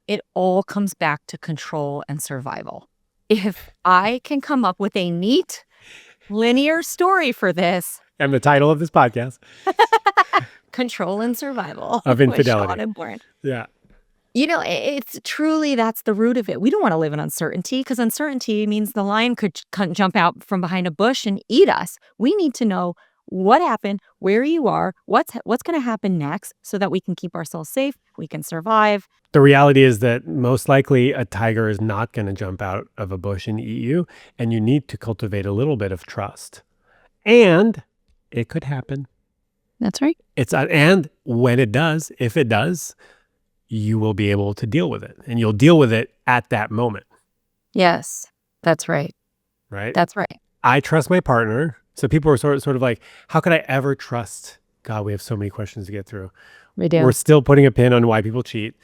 It all comes back to control and survival. If I can come up with a neat, linear story for this. And the title of this podcast. Control and survival. Of infidelity. With Sean and Warren. Yeah. It's truly, that's the root of it. We don't want to live in uncertainty, because uncertainty means the lion could jump out from behind a bush and eat us. We need to know what happened, where you are, what's going to happen next, so that we can keep ourselves safe, we can survive. The reality is that most likely a tiger is not going to jump out of a bush and eat you, and you need to cultivate a little bit of trust. And it could happen. That's right. And when it does, if it does, you will be able to deal with it, and you'll deal with it at that moment. Yes, that's right. Right? That's right. I trust my partner. So people are sort of like, how could I ever trust? God, we have so many questions to get through. We do. We're still putting a pin on why people cheat.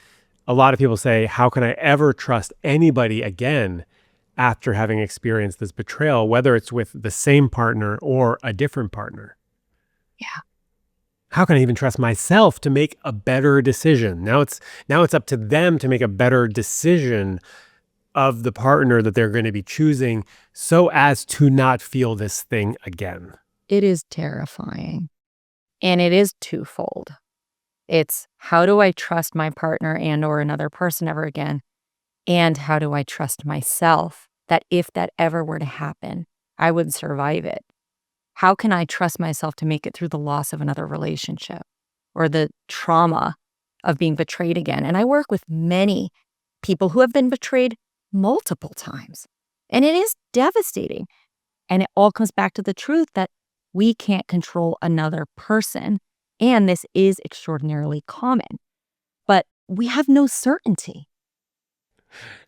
A lot of people say, how can I ever trust anybody again after having experienced this betrayal, whether it's with the same partner or a different partner? Yeah. How can I even trust myself to make a better decision? Now it's up to them to make a better decision of the partner that they're going to be choosing, so as to not feel this thing again. It is terrifying. And it is twofold. It's, how do I trust my partner and or another person ever again? And how do I trust myself that if that ever were to happen, I would survive it? How can I trust myself to make it through the loss of another relationship or the trauma of being betrayed again? And I work with many people who have been betrayed multiple times. And it is devastating. And it all comes back to the truth that we can't control another person. And this is extraordinarily common. But we have no certainty.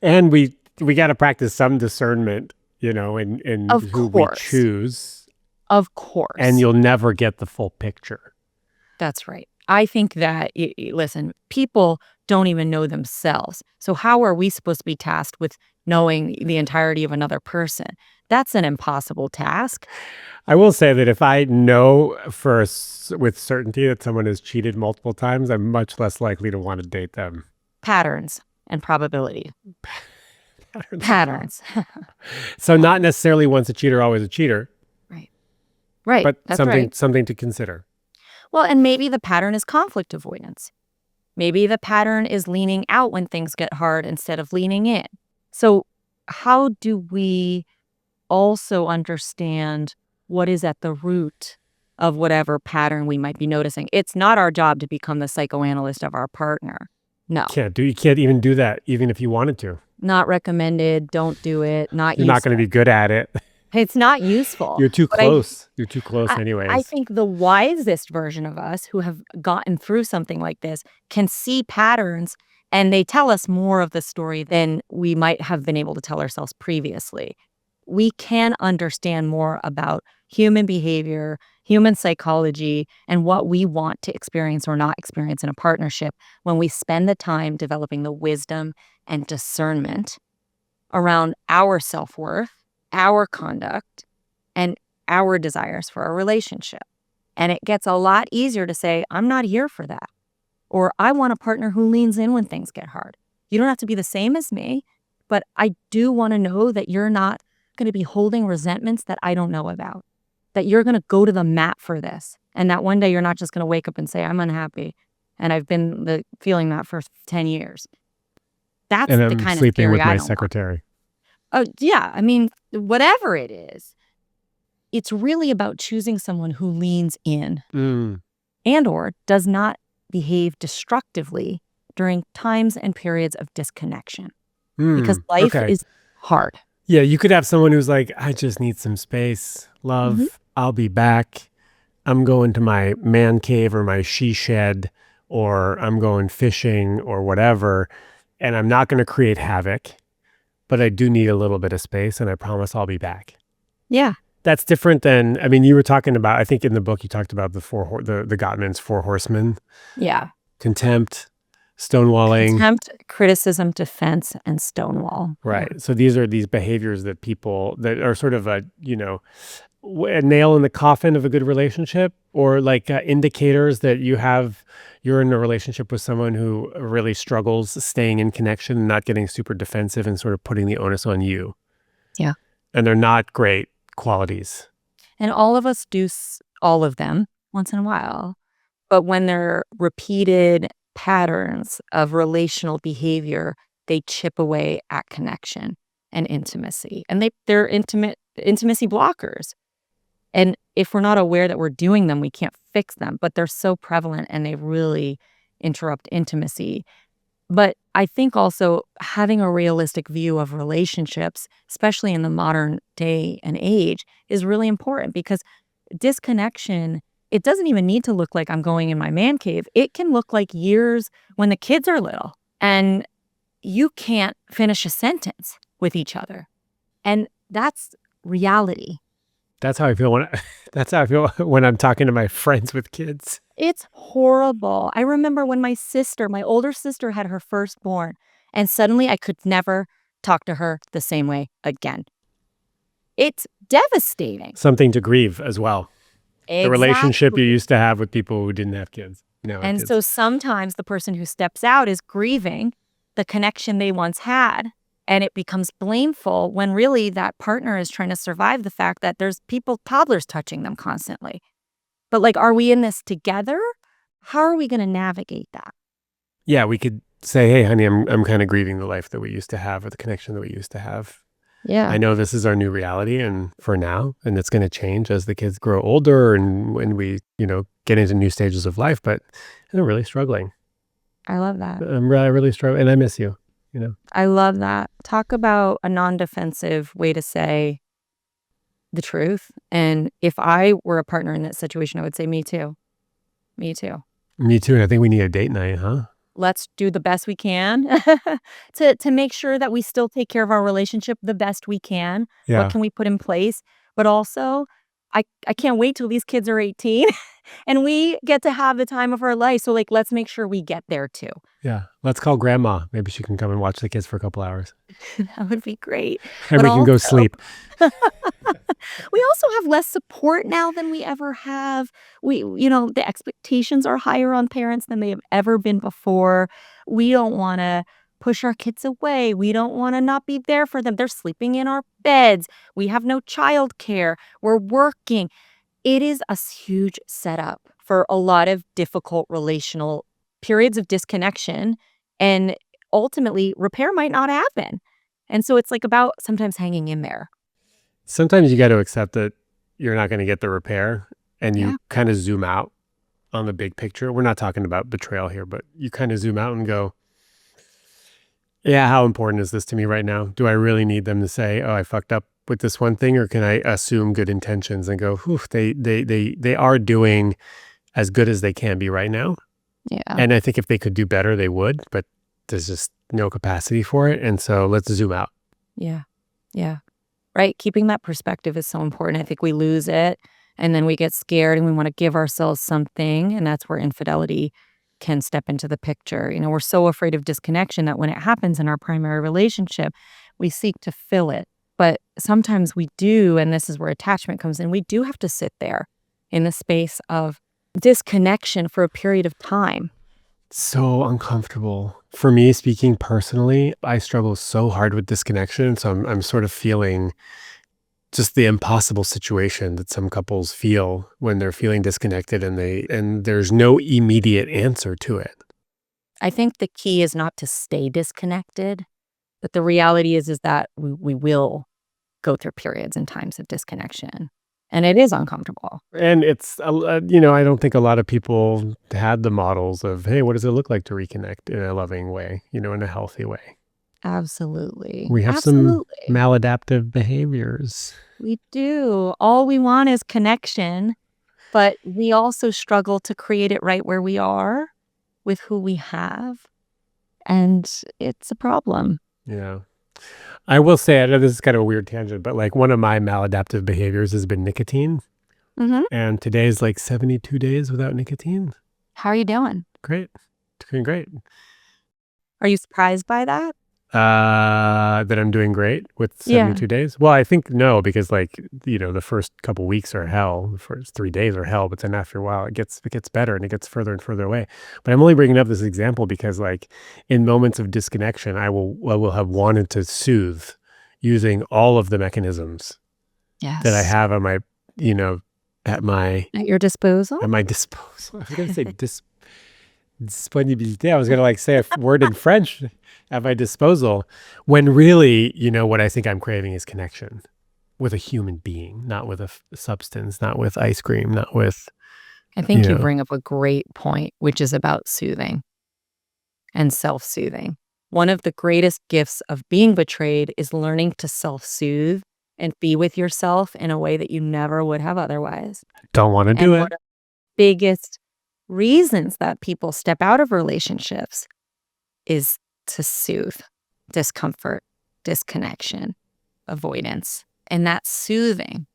And we got to practice some discernment, in who we choose. Of course. And you'll never get the full picture. That's right. I think that, listen, people don't even know themselves. So how are we supposed to be tasked with knowing the entirety of another person? That's an impossible task. I will say that if I know with certainty that someone has cheated multiple times, I'm much less likely to want to date them. Patterns and probability. Patterns. So not necessarily once a cheater, always a cheater. Right. But that's something to consider. Well, and maybe the pattern is conflict avoidance. Maybe the pattern is leaning out when things get hard instead of leaning in. So how do we also understand what is at the root of whatever pattern we might be noticing? It's not our job to become the psychoanalyst of our partner. No. You can't even do that, even if you wanted to. Not recommended. Don't do it. You're not going to be good at it. It's not useful. You're too close. You're too close anyways. I think the wisest version of us who have gotten through something like this can see patterns, and they tell us more of the story than we might have been able to tell ourselves previously. We can understand more about human behavior, human psychology, and what we want to experience or not experience in a partnership when we spend the time developing the wisdom and discernment around our self-worth, our conduct, and our desires for a relationship. And it gets a lot easier to say, I'm not here for that. Or I want a partner who leans in when things get hard. You don't have to be the same as me, but I do want to know that you're not going to be holding resentments that I don't know about, that you're going to go to the mat for this. And that one day you're not just going to wake up and say, I'm unhappy. And I've been feeling that for 10 years. That's and the I'm kind of sleeping with theory my secretary. Oh, yeah. I mean, whatever it is, it's really about choosing someone who leans in and or does not behave destructively during times and periods of disconnection. Because life is hard. Yeah, you could have someone who's like, I just need some space. Love, I'll be back. I'm going to my man cave or my she shed, or I'm going fishing or whatever, and I'm not going to create havoc. But I do need a little bit of space, and I promise I'll be back. Yeah. That's different than, you were talking about, I think in the book you talked about the Gottman's 4 horsemen. Yeah. Contempt, stonewalling. Contempt, criticism, defense, and stonewall. Right. So these are these behaviors that people that are sort of a a nail in the coffin of a good relationship, or like indicators that you're in a relationship with someone who really struggles staying in connection and not getting super defensive and sort of putting the onus on you. Yeah. And they're not great qualities. And all of us do all of them once in a while. But when they're repeated patterns of relational behavior, they chip away at connection and intimacy. And they're intimacy blockers. And if we're not aware that we're doing them, we can't fix them. But they're so prevalent and they really interrupt intimacy. But I think also having a realistic view of relationships, especially in the modern day and age, is really important because disconnection, it doesn't even need to look like I'm going in my man cave. It can look like years when the kids are little and you can't finish a sentence with each other. And that's reality. That's how I feel that's how I feel when I'm talking to my friends with kids. It's horrible. I remember when my older sister, had her firstborn, and suddenly I could never talk to her the same way again. It's devastating. Something to grieve as well. Exactly. The relationship you used to have with people who didn't have kids. And so sometimes the person who steps out is grieving the connection they once had, and it becomes blameful when really that partner is trying to survive the fact that there's toddlers touching them constantly. But like, are we in this together? How are we going to navigate that? Yeah, we could say, hey, honey, I'm kind of grieving the life that we used to have or the connection that we used to have. Yeah. I know this is our new reality and for now, and it's going to change as the kids grow older and when we, get into new stages of life, but I'm really struggling. I love that. I'm really struggling and I miss you, I love that. Talk about a non-defensive way to say the truth. And if I were a partner in that situation, I would say, me too. Me too. Me too. And I think we need a date night, huh? Let's do the best we can to make sure that we still take care of our relationship the best we can. Yeah. What can we put in place? But also, I can't wait till these kids are 18 and we get to have the time of our life. So like, let's make sure we get there too. Yeah. Let's call grandma. Maybe she can come and watch the kids for a couple hours. That would be great. And we can go sleep. We also have less support now than we ever have. The expectations are higher on parents than they have ever been before. We don't want to push our kids away. We don't want to not be there for them. They're sleeping in our beds. We have no childcare. We're working. It is a huge setup for a lot of difficult relational periods of disconnection. And ultimately, repair might not happen. And so it's like about sometimes hanging in there. Sometimes you got to accept that you're not going to get the repair and you kind of zoom out on the big picture. We're not talking about betrayal here, but you kind of zoom out and go, yeah, how important is this to me right now? Do I really need them to say, oh, I fucked up with this one thing? Or can I assume good intentions and go, whew, they are doing as good as they can be right now. Yeah. And I think if they could do better, they would, but there's just no capacity for it. And so let's zoom out. Yeah. Yeah. Right. Keeping that perspective is so important. I think we lose it and then we get scared and we want to give ourselves something. And that's where infidelity can step into the picture. We're so afraid of disconnection that when it happens in our primary relationship, we seek to fill it. But sometimes we do, and this is where attachment comes in, we do have to sit there in the space of disconnection for a period of time. So uncomfortable. For me, speaking personally, I struggle so hard with disconnection. So I'm sort of feeling just the impossible situation that some couples feel when they're feeling disconnected and there's no immediate answer to it. I think the key is not to stay disconnected, but the reality is that we will go through periods and times of disconnection. And it is uncomfortable. And it's, I don't think a lot of people had the models of, hey, what does it look like to reconnect in a loving way, in a healthy way? Absolutely. We have some maladaptive behaviors. We do. All we want is connection, but we also struggle to create it right where we are with who we have. And it's a problem. Yeah. I will say, I know this is kind of a weird tangent, but like one of my maladaptive behaviors has been nicotine. Mm-hmm. And today is like 72 days without nicotine. How are you doing? Great. Doing great. Are you surprised by that? That I'm doing great with 72 days. Well, I think no, because the first couple weeks are hell. The first 3 days are hell, but then after a while, it gets better and it gets further and further away. But I'm only bringing up this example because, in moments of disconnection, I will have wanted to soothe using all of the mechanisms that I Yes. have on my, at your disposal. my disposal. I was going to say disponibilité. I was going to say a word in French, at my disposal, when really, what I think I'm craving is connection with a human being, not with a substance, not with ice cream, not with, I think you bring up a great point, which is about soothing and self-soothing. One of the greatest gifts of being betrayed is learning to self-soothe and be with yourself in a way that you never would have otherwise. don't want to do And it. one of the biggest reasons that people step out of relationships is to soothe discomfort, disconnection, avoidance. And that soothing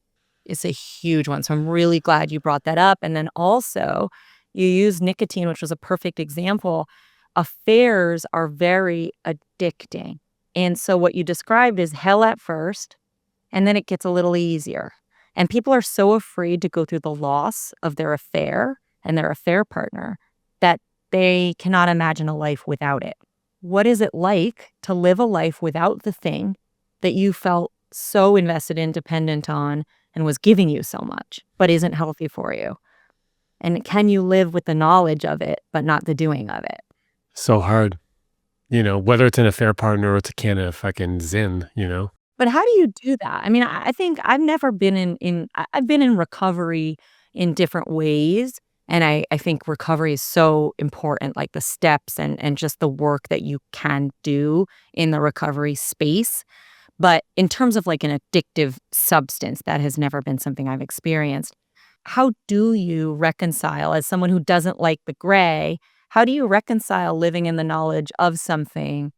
is a huge one. So I'm really glad you brought that up. And then also, you use nicotine, which was a perfect example. Affairs are very addicting. And so what you described is hell at first, and then it gets a little easier. And people are so afraid to go through the loss of their affair and their affair partner that they cannot imagine a life without it. What is it like to live a life without the thing that you felt so invested in, dependent on, and was giving you so much, but isn't healthy for you? And can you live with the knowledge of it, but not the doing of it? So hard, whether it's an affair partner or it's a can of fucking Zin, But how do you do that? I mean, I think I've never been I've been in recovery in different ways. And I think recovery is so important, like the steps and just the work that you can do in the recovery space. But in terms of like an addictive substance, that has never been something I've experienced. How do you reconcile, as someone who doesn't like the gray, how do you reconcile living in the knowledge of something,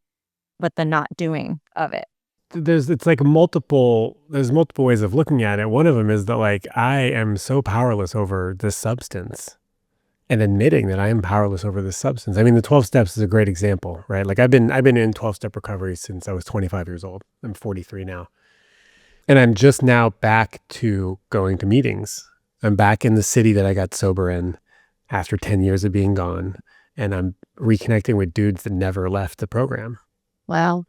but the not doing of it? there's multiple ways of looking at it. One of them is that I am so powerless over this substance, and admitting that I am powerless over this substance. I mean, the 12 steps is a great example, right? I've been in 12-step recovery since I was 25 years old. I'm 43 now. And I'm just now back to going to meetings. I'm back in the city that I got sober in after 10 years of being gone, and I'm reconnecting with dudes that never left the program. Wow.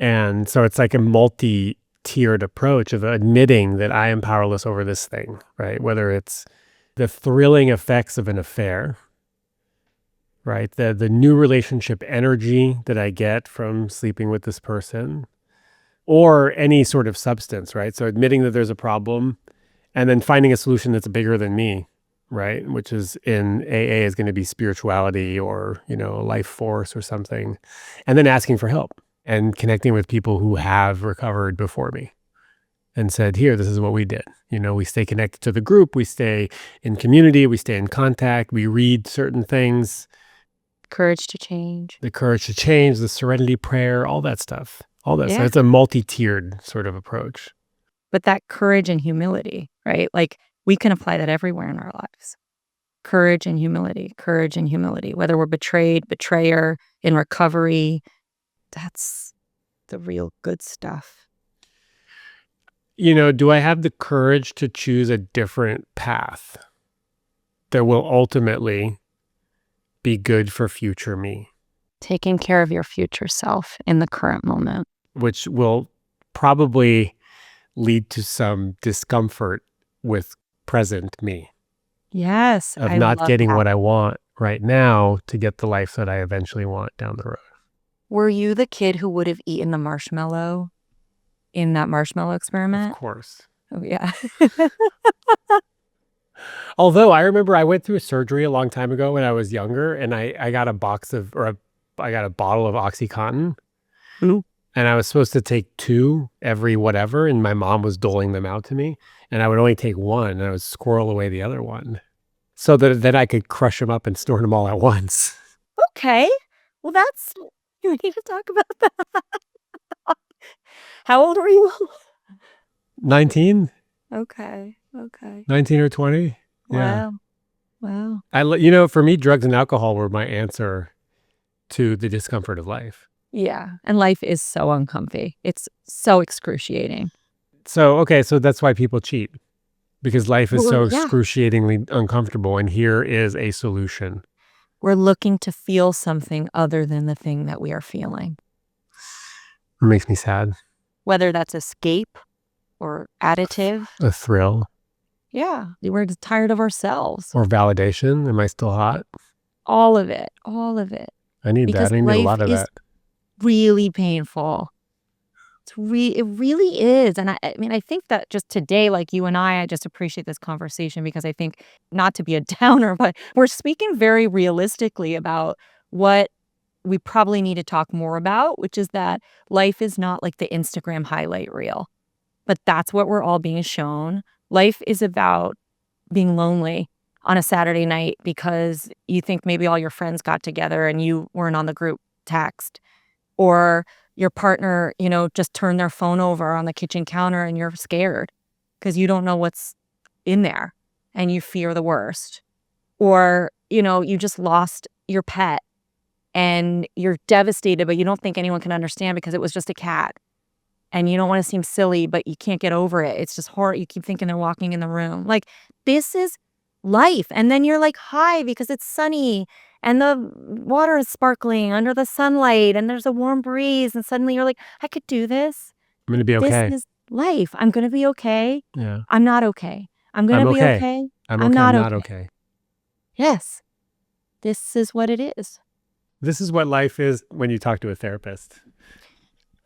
And so it's like a multi-tiered approach of admitting that I am powerless over this thing, right? Whether it's the thrilling effects of an affair, right? The new relationship energy that I get from sleeping with this person, or any sort of substance, right? So admitting that there's a problem and then finding a solution that's bigger than me, right? Which is in AA is going to be spirituality or, a life force or something. And then asking for help and connecting with people who have recovered before me and said, here, this is what we did. We stay connected to the group. We stay in community. We stay in contact. We read certain things. Courage to change. The courage to change, the serenity prayer, all that stuff. All that. Yeah. So it's a multi-tiered sort of approach. But that courage and humility, right? Like we can apply that everywhere in our lives. Courage and humility, whether we're betrayed, betrayer, in recovery, that's the real good stuff. Do I have the courage to choose a different path that will ultimately be good for future me? Taking care of your future self in the current moment. Which will probably lead to some discomfort with present me. Yes. Of I not love getting that. what I want right now to get the life that I eventually want down the road. Were you the kid who would have eaten the marshmallow in that marshmallow experiment? Of course. Oh, yeah. Although I remember I went through a surgery a long time ago when I was younger, and I got a I got a bottle of OxyContin. Ooh. And I was supposed to take 2 every whatever, and my mom was doling them out to me, and I would only take 1, and I would squirrel away the other one so that then I could crush them up and snort them all at once. Okay. Well, we need to talk about that. How old were you? 19? Okay. 19 or 20? Yeah. Wow. For me, drugs and alcohol were my answer to the discomfort of life. Yeah. And life is so uncomfy. It's so excruciating. So, okay, so that's why people cheat, because life is so Yeah. excruciatingly uncomfortable. And here is a solution. We're looking to feel something other than the thing that we are feeling, It makes me sad. whether that's escape or additive. A thrill Yeah. We're tired of ourselves. or validation. Am I still hot? All of it. All of it. I need Because that. I need a life lot of is that. really painful. It really is. And I mean, I think that just today, like you and I just appreciate this conversation because I think, not to be a downer, but we're speaking very realistically about what we probably need to talk more about, which is that life is not like the Instagram highlight reel, but that's what we're all being shown. Life is about being lonely on a Saturday night because you think maybe all your friends got together and you weren't on the group text, or your partner, just turned their phone over on the kitchen counter and you're scared because you don't know what's in there and you fear the worst. Or, you just lost your pet and you're devastated, but you don't think anyone can understand because it was just a cat. And you don't want to seem silly, but you can't get over it. It's just horror. You keep thinking they're walking in the room. Like, this is life. And then you're like, hi, because it's sunny and the water is sparkling under the sunlight and there's a warm breeze. And suddenly you're like, I could do this. I'm going to be This okay. is life. I'm going to be okay. Yeah. I'm not okay. I'm going to be okay. okay. I'm I'm okay. not I'm not okay. okay. Yes. This is what it is. This is what life is when you talk to a therapist.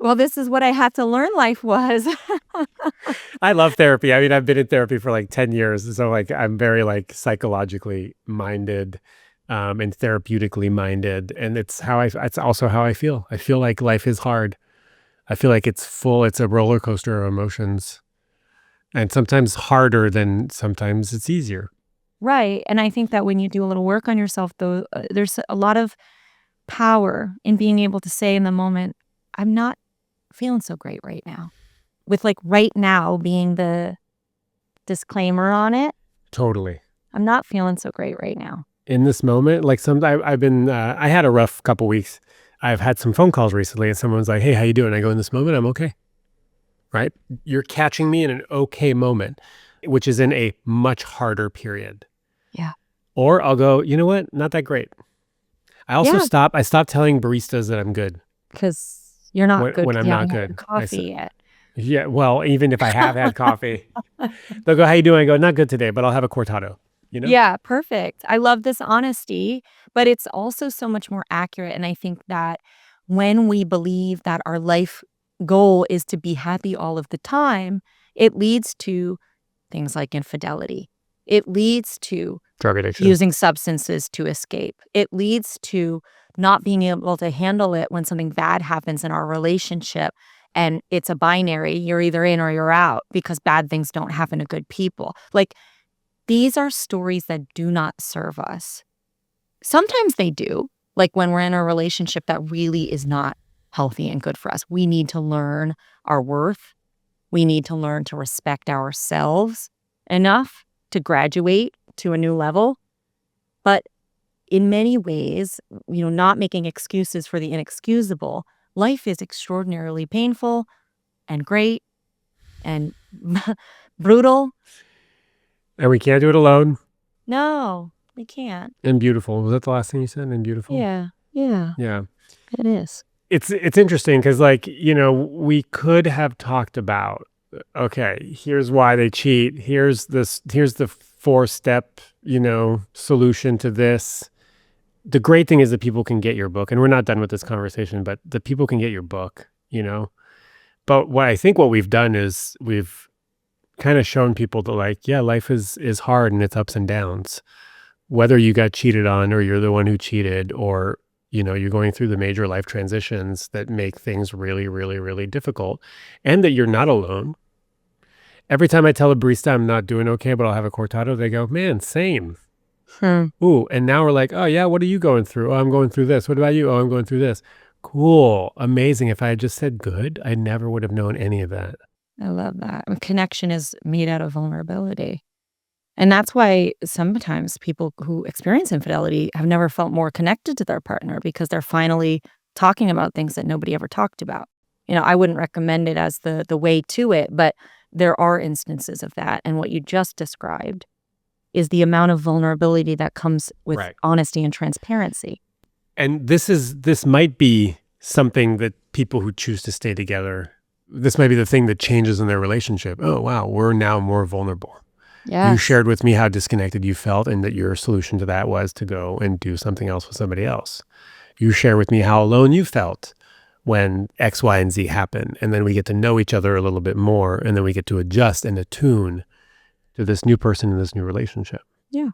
Well, this is what I had to learn life was. I love therapy. I mean, I've been in therapy for like 10 years. So like, I'm very like psychologically minded and therapeutically minded. And it's also how I feel. I feel like life is hard. I feel like it's a roller coaster of emotions, and sometimes harder than sometimes it's easier. Right. And I think that when you do a little work on yourself, though, there's a lot of power in being able to say in the moment, I'm not feeling so great right now. With like right now being the disclaimer on it. Totally. I'm not feeling so great right now. In this moment, like I had a rough couple weeks. I've had some phone calls recently and someone's like, hey, how you doing? I go, in this moment, I'm okay. Right? You're catching me in an okay moment, which is in a much harder period. Yeah. Or I'll go, you know what? Not that great. I stopped telling baristas that I'm good. Because you're not good. When I'm not good. Coffee yet. Yeah. Well, even if I have had coffee, they'll go, how you doing? I go, not good today, but I'll have a cortado. Yeah, perfect. I love this honesty, but it's also so much more accurate. And I think that when we believe that our life goal is to be happy all of the time, it leads to things like infidelity. It leads to drug addiction, using substances to escape. It leads to not being able to handle it when something bad happens in our relationship. And it's a binary. You're either in or you're out because bad things don't happen to good people. Like, these are stories that do not serve us. Sometimes they do, like when we're in a relationship that really is not healthy and good for us. We need to learn our worth. We need to learn to respect ourselves enough to graduate to a new level. But in many ways, not making excuses for the inexcusable, life is extraordinarily painful and great and brutal. And we can't do it alone. No, we can't. And beautiful. Was that the last thing you said? And beautiful? Yeah. It is. It's interesting because, like, we could have talked about, okay, here's why they cheat. Here's the 4-step, solution to this. The great thing is that people can get your book, and we're not done with this conversation, but the people can get your book, But what we've done is we've kind of shown people that, like, yeah, life is hard and it's ups and downs. Whether you got cheated on or you're the one who cheated, or, you're going through the major life transitions that make things really, really, really difficult, and that you're not alone. Every time I tell a barista I'm not doing okay, but I'll have a cortado, they go, man, same. Ooh, and now we're like, oh yeah, what are you going through? Oh, I'm going through this. What about you? Oh, I'm going through this. Cool. Amazing. If I had just said good, I never would have known any of that. I love that. Connection is made out of vulnerability. And that's why sometimes people who experience infidelity have never felt more connected to their partner because they're finally talking about things that nobody ever talked about. I wouldn't recommend it as the way to it, but there are instances of that. And what you just described is the amount of vulnerability that comes with Right. honesty and transparency. And this might be something that people who choose to stay together, this might be the thing that changes in their relationship. Oh, wow, we're now more vulnerable. Yes. You shared with me how disconnected you felt and that your solution to that was to go and do something else with somebody else. You share with me how alone you felt when X, Y, and Z happen. And then we get to know each other a little bit more. And then we get to adjust and attune to this new person in this new relationship. Yeah.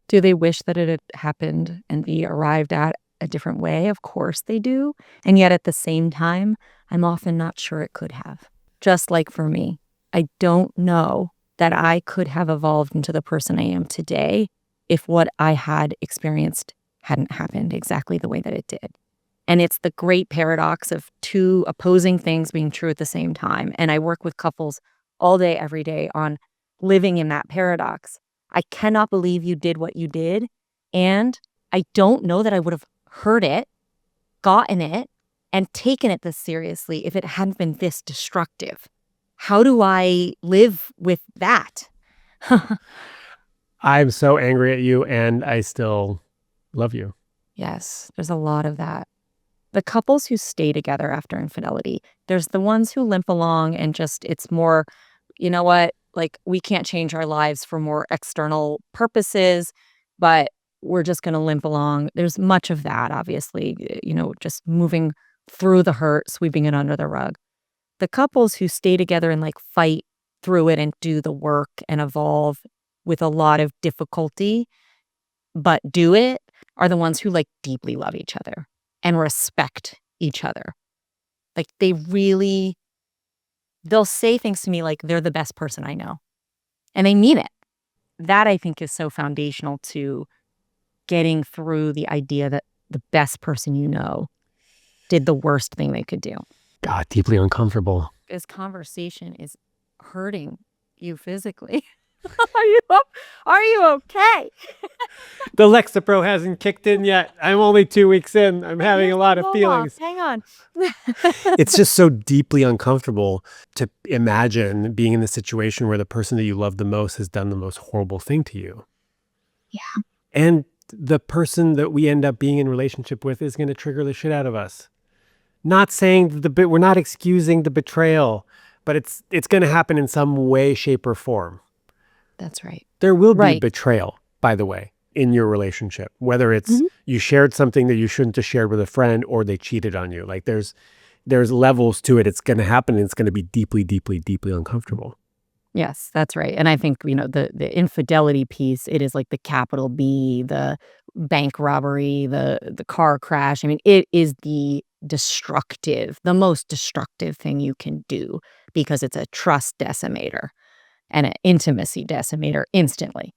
Do they wish that it had happened and be arrived at a different way? Of course they do. And yet at the same time, I'm often not sure it could have. Just like for me, I don't know that I could have evolved into the person I am today if what I had experienced hadn't happened exactly the way that it did. And it's the great paradox of two opposing things being true at the same time. And I work with couples all day, every day on living in that paradox. I cannot believe you did what you did. And I don't know that I would have heard it, gotten it, and taken it this seriously if it hadn't been this destructive. How do I live with that? I'm so angry at you and I still love you. Yes, there's a lot of that. The couples who stay together after infidelity, there's the ones who limp along and just, it's more, you know what, like we can't change our lives for more external purposes, but we're just going to limp along. There's much of that, obviously, just moving through the hurt, sweeping it under the rug. The couples who stay together and like fight through it and do the work and evolve with a lot of difficulty, but do it, are the ones who like deeply love each other and respect each other. Like they'll say things to me like they're the best person I know. And they mean it. That I think is so foundational to getting through the idea that the best person you know did the worst thing they could do. God, deeply uncomfortable. This conversation is hurting you physically. Are you okay? The Lexapro hasn't kicked in yet. I'm only 2 weeks in. I'm having a lot of feelings. Hang on. It's just so deeply uncomfortable to imagine being in the situation where the person that you love the most has done the most horrible thing to you. Yeah. And the person that we end up being in relationship with is going to trigger the shit out of us. Not saying we're not excusing the betrayal, but it's going to happen in some way, shape, or form. That's right. There will be betrayal, by the way, in your relationship, whether it's you shared something that you shouldn't have shared with a friend or they cheated on you. Like there's levels to it. It's going to happen and it's going to be deeply, deeply, deeply uncomfortable. Yes, that's right. And I think, the infidelity piece, it is like the capital B, the bank robbery, the car crash. I mean, it is the most destructive thing you can do because it's a trust decimator and an intimacy decimator instantly.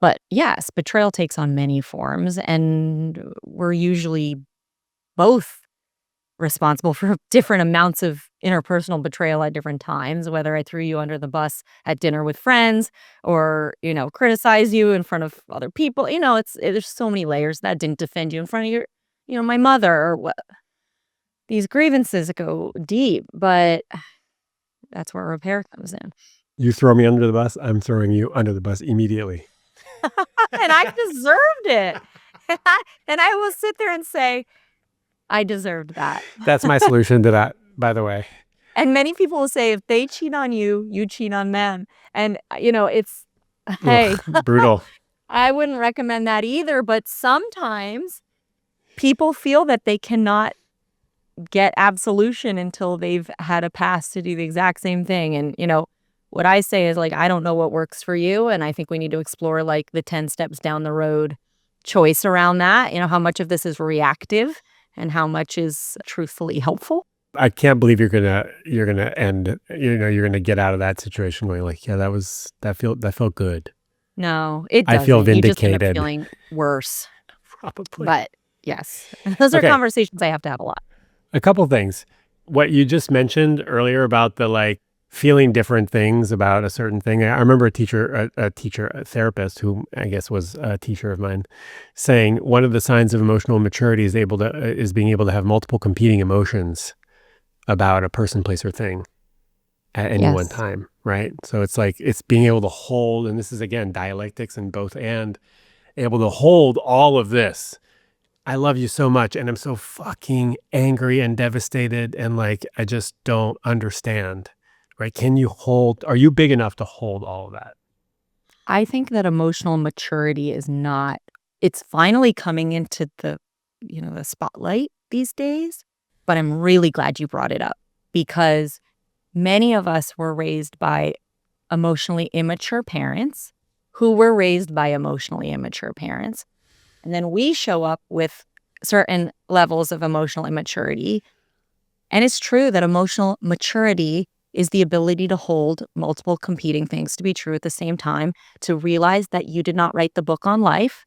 But yes, betrayal takes on many forms, and we're usually both responsible for different amounts of interpersonal betrayal at different times, whether I threw you under the bus at dinner with friends or, criticize you in front of other people. There's so many layers. That didn't defend you in front of my mother or what. These grievances go deep, but that's where repair comes in. You throw me under the bus, I'm throwing you under the bus immediately. And I deserved it. And I will sit there and say, I deserved that. That's my solution to that, by the way. And many people will say, if they cheat on you, you cheat on them. And, it's, hey. Ugh, brutal. I wouldn't recommend that either. But sometimes people feel that they cannot get absolution until they've had a past to do the exact same thing. And, what I say is like, I don't know what works for you. And I think we need to explore like the 10 steps down the road choice around that. How much of this is reactive and how much is truthfully helpful. I can't believe you're gonna end. You're gonna get out of that situation going like, yeah, that felt good. No, it doesn't. I feel vindicated. You just end up feeling worse. Probably. But yes, those are conversations I have to have a lot. A couple things. What you just mentioned earlier about the like feeling different things about a certain thing. I remember a therapist who I guess was a teacher of mine saying one of the signs of emotional maturity is being able to have multiple competing emotions about a person, place, or thing at any one Yes. time, right? So it's like it's being able to hold, and this is again dialectics and both and able to hold all of this. I love you so much, and I'm so fucking angry and devastated, and like I just don't understand. Right? Are you big enough to hold all of that? I think that emotional maturity is not it's finally coming into the spotlight these days, but I'm really glad you brought it up because many of us were raised by emotionally immature parents who were raised by emotionally immature parents. And then we show up with certain levels of emotional immaturity. And it's true that emotional maturity is the ability to hold multiple competing things to be true at the same time, to realize that you did not write the book on life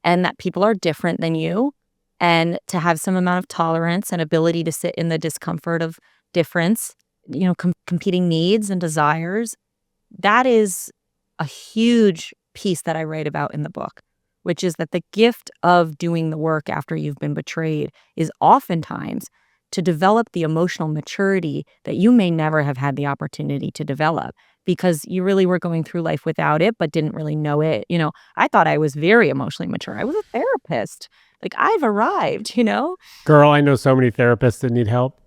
and that people are different than you, and to have some amount of tolerance and ability to sit in the discomfort of difference, competing needs and desires. That is a huge piece that I write about in the book, which is that the gift of doing the work after you've been betrayed is oftentimes to develop the emotional maturity that you may never have had the opportunity to develop because you really were going through life without it, but didn't really know it. I thought I was very emotionally mature. I was a therapist. Like I've arrived. Girl, I know so many therapists that need help.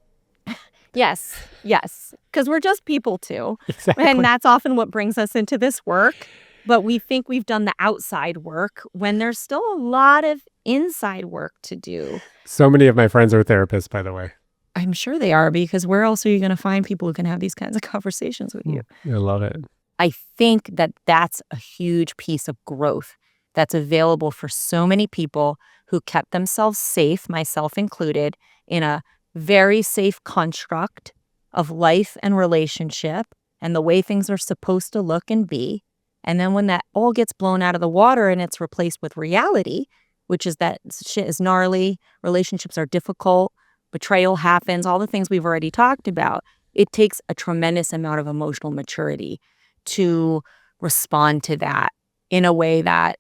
Yes, yes, because we're just people too. And Exactly. that's often what brings us into this work. But we think we've done the outside work when there's still a lot of inside work to do. So many of my friends are therapists, by the way. I'm sure they are because where else are you going to find people who can have these kinds of conversations with you? I love it. I think that that's a huge piece of growth that's available for so many people who kept themselves safe, myself included, in a very safe construct of life and relationship and the way things are supposed to look and be. And then when that all gets blown out of the water and it's replaced with reality, which is that shit is gnarly, relationships are difficult, betrayal happens, all the things we've already talked about, it takes a tremendous amount of emotional maturity to respond to that in a way that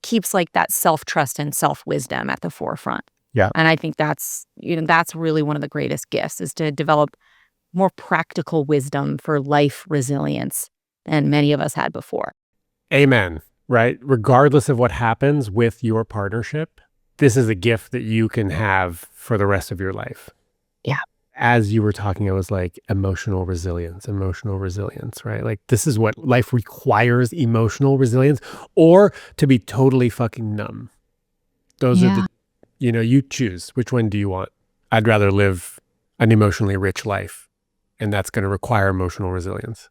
keeps like that self-trust and self-wisdom at the forefront. Yeah. And I think that's really one of the greatest gifts is to develop more practical wisdom for life resilience than many of us had before. Amen. Right? Regardless of what happens with your partnership, this is a gift that you can have for the rest of your life. Yeah. As you were talking, I was like, emotional resilience, right? Like, this is what life requires, emotional resilience, or to be totally fucking numb. Those are you choose. Which one do you want? I'd rather live an emotionally rich life, and that's going to require emotional resilience.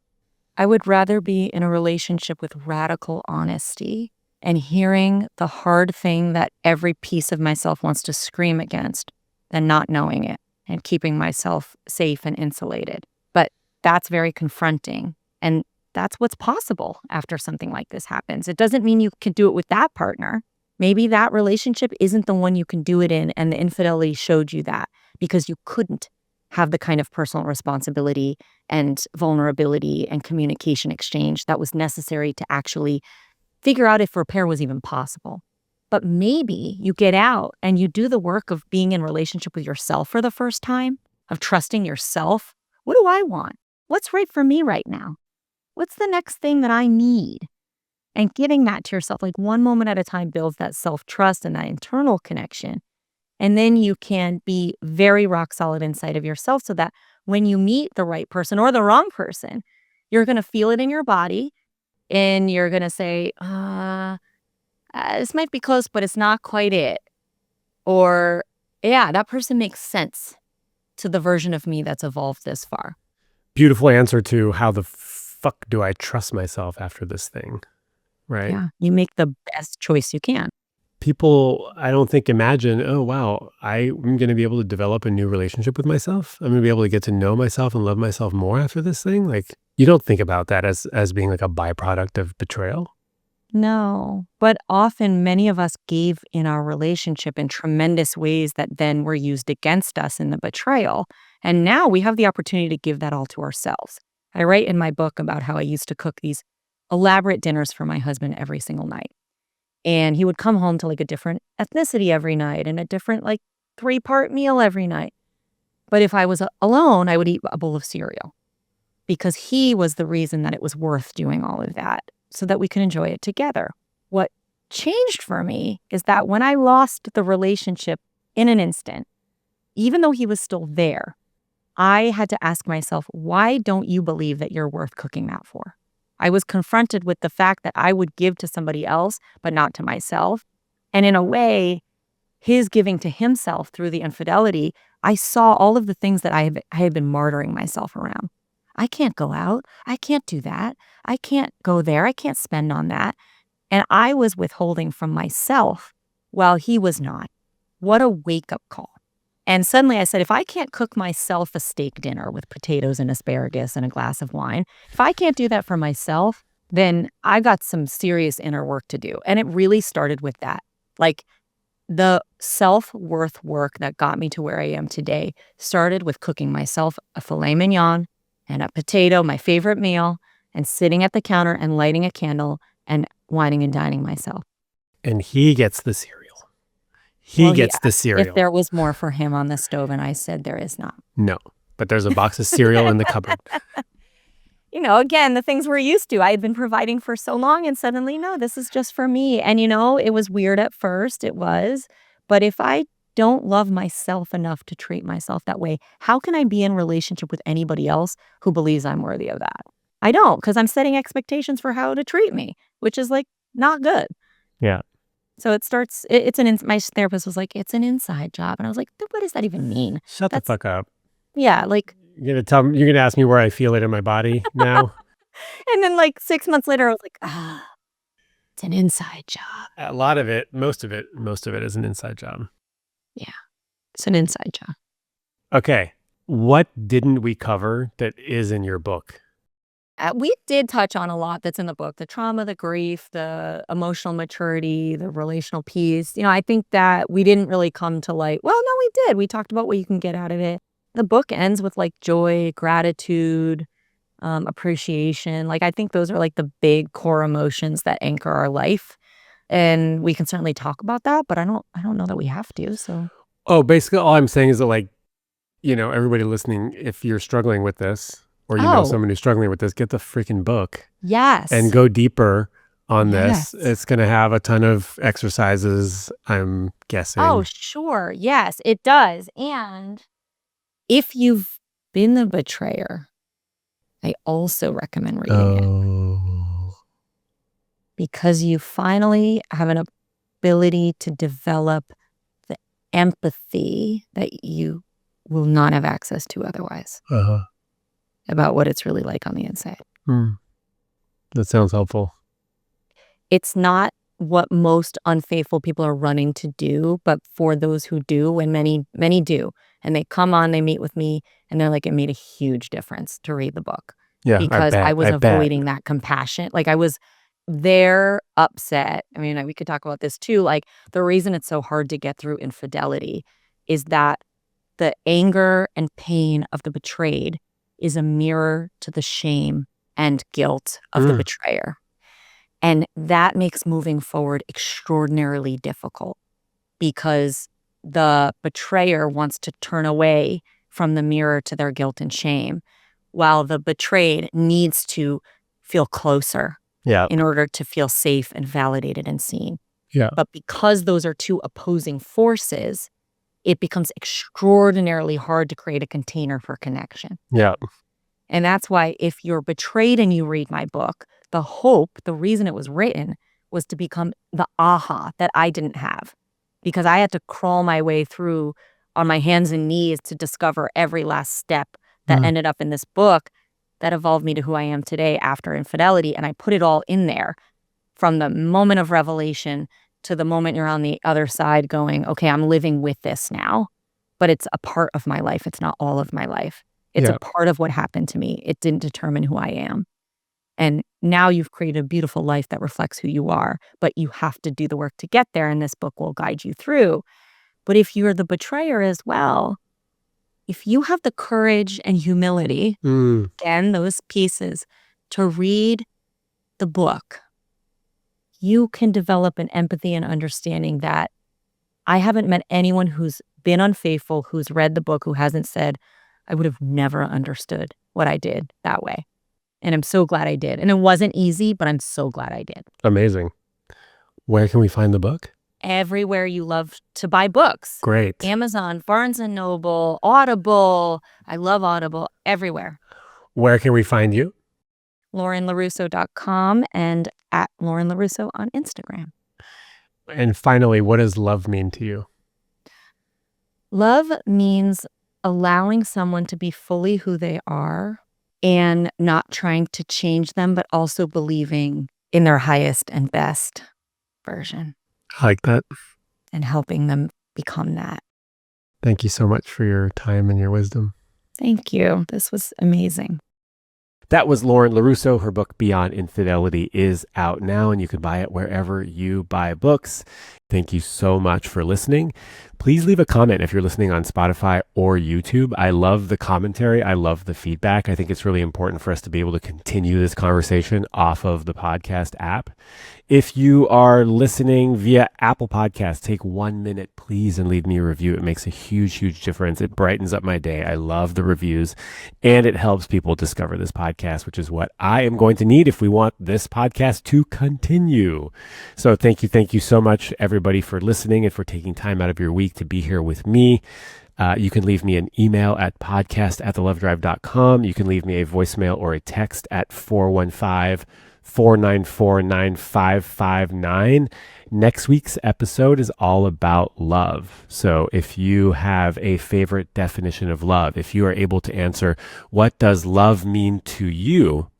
I would rather be in a relationship with radical honesty and hearing the hard thing that every piece of myself wants to scream against than not knowing it and keeping myself safe and insulated. But that's very confronting. And that's what's possible after something like this happens. It doesn't mean you can do it with that partner. Maybe that relationship isn't the one you can do it in, and the infidelity showed you that because you couldn't have the kind of personal responsibility and vulnerability and communication exchange that was necessary to actually figure out if repair was even possible. But maybe you get out and you do the work of being in relationship with yourself for the first time, of trusting yourself. What do I want? What's right for me right now? What's the next thing that I need? And giving that to yourself, like one moment at a time, builds that self-trust and that internal connection. And then you can be very rock solid inside of yourself so that when you meet the right person or the wrong person, you're going to feel it in your body and you're going to say, this might be close, but it's not quite it. Or, yeah, that person makes sense to the version of me that's evolved this far. Beautiful answer to how the fuck do I trust myself after this thing, right? Yeah, you make the best choice you can. People, I don't think, imagine, oh, wow, I'm going to be able to develop a new relationship with myself. I'm going to be able to get to know myself and love myself more after this thing. Like, you don't think about that as being like a byproduct of betrayal. No, but often many of us gave in our relationship in tremendous ways that then were used against us in the betrayal. And now we have the opportunity to give that all to ourselves. I write in my book about how I used to cook these elaborate dinners for my husband every single night. And he would come home to like a different ethnicity every night and a different like 3-part meal every night. But if I was alone, I would eat a bowl of cereal because he was the reason that it was worth doing all of that so that we could enjoy it together. What changed for me is that when I lost the relationship in an instant, even though he was still there, I had to ask myself, why don't you believe that you're worth cooking that for? I was confronted with the fact that I would give to somebody else, but not to myself. And in a way, his giving to himself through the infidelity, I saw all of the things that I had been martyring myself around. I can't go out. I can't do that. I can't go there. I can't spend on that. And I was withholding from myself while he was not. What a wake-up call. And suddenly I said, if I can't cook myself a steak dinner with potatoes and asparagus and a glass of wine, if I can't do that for myself, then I got some serious inner work to do. And it really started with that. Like the self-worth work that got me to where I am today started with cooking myself a filet mignon and a potato, my favorite meal, and sitting at the counter and lighting a candle and whining and dining myself. And he gets the cereal. He gets the cereal. If there was more for him on the stove, and I said there is not. No, but there's a box of cereal in the cupboard. Again, the things we're used to. I had been providing for so long, and suddenly, no, this is just for me. And, it was weird at first. It was. But if I don't love myself enough to treat myself that way, how can I be in relationship with anybody else who believes I'm worthy of that? I don't, because I'm setting expectations for how to treat me, which is like not good. Yeah. So it starts, my therapist was like, it's an inside job. And I was like, what does that even mean? Shut the fuck up. Yeah. Like, you're going to ask me where I feel it in my body now? And then like 6 months later, I was like, it's an inside job. A lot of it, most of it is an inside job. Yeah. It's an inside job. Okay. What didn't we cover that is in your book? We did touch on a lot that's in the book, the trauma, the grief, the emotional maturity, the relational piece. I think that we didn't really come to well, no, we did. We talked about what you can get out of it. The book ends with like joy, gratitude, appreciation. I think those are like the big core emotions that anchor our life. And we can certainly talk about that, but I don't know that we have to. So, basically all I'm saying is that everybody listening, if you're struggling with this, or someone who's struggling with this, get the freaking book. Yes. And go deeper on this. It's going to have a ton of exercises, I'm guessing. Oh, sure. Yes, it does. And if you've been the betrayer, I also recommend reading it. Because you finally have an ability to develop the empathy that you will not have access to otherwise. About what it's really like on the inside. That sounds helpful. It's not what most unfaithful people are running to do, but for those who do, and many do, and they come on, they meet with me, and they're like, it made a huge difference to read the book. Yeah, because I was avoiding that compassion. I was there upset. I mean, we could talk about this too. The reason it's so hard to get through infidelity is that the anger and pain of the betrayed is a mirror to the shame and guilt of the betrayer. And that makes moving forward extraordinarily difficult because the betrayer wants to turn away from the mirror to their guilt and shame, while the betrayed needs to feel closer in order to feel safe and validated and seen. Yeah. But because those are two opposing forces, it becomes extraordinarily hard to create a container for connection. Yeah. And that's why if you're betrayed and you read my book, the reason it was written was to become the aha that I didn't have. Because I had to crawl my way through on my hands and knees to discover every last step that ended up in this book that evolved me to who I am today after infidelity. And I put it all in there from the moment of revelation to the moment you're on the other side going, okay, I'm living with this now, but it's a part of my life. It's not all of my life. It's a part of what happened to me. It didn't determine who I am. And now you've created a beautiful life that reflects who you are, but you have to do the work to get there, and this book will guide you through. But if you're the betrayer as well, if you have the courage and humility, again, those pieces, to read the book, you can develop an empathy and understanding that I haven't met anyone who's been unfaithful, who's read the book, who hasn't said, I would have never understood what I did that way. And I'm so glad I did. And it wasn't easy, but I'm so glad I did. Amazing. Where can we find the book? Everywhere you love to buy books. Great. Amazon, Barnes & Noble, Audible. I love Audible. Everywhere. Where can we find you? LaurenLaRusso.com and at Lauren LaRusso on Instagram. And finally, what does love mean to you? Love means allowing someone to be fully who they are and not trying to change them, but also believing in their highest and best version. I like that. And helping them become that. Thank you so much for your time and your wisdom. Thank you. This was amazing. That was Lauren LaRusso. Her book, Beyond Infidelity, is out now, and you can buy it wherever you buy books. Thank you so much for listening. Please leave a comment if you're listening on Spotify or YouTube. I love the commentary. I love the feedback. I think it's really important for us to be able to continue this conversation off of the podcast app. If you are listening via Apple Podcasts, take 1 minute, please, and leave me a review. It makes a huge, huge difference. It brightens up my day. I love the reviews, and it helps people discover this podcast, which is what I am going to need if we want this podcast to continue. So thank you so much, everybody, for listening and for taking time out of your week to be here with me. You can leave me an email at podcast@thelovedrive.com. You can leave me a voicemail or a text at 415-494-9559. Next week's episode is all about love. So if you have a favorite definition of love, if you are able to answer, what does love mean to you?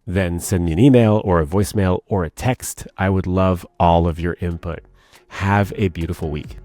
Then send me an email or a voicemail or a text. I would love all of your input. Have a beautiful week.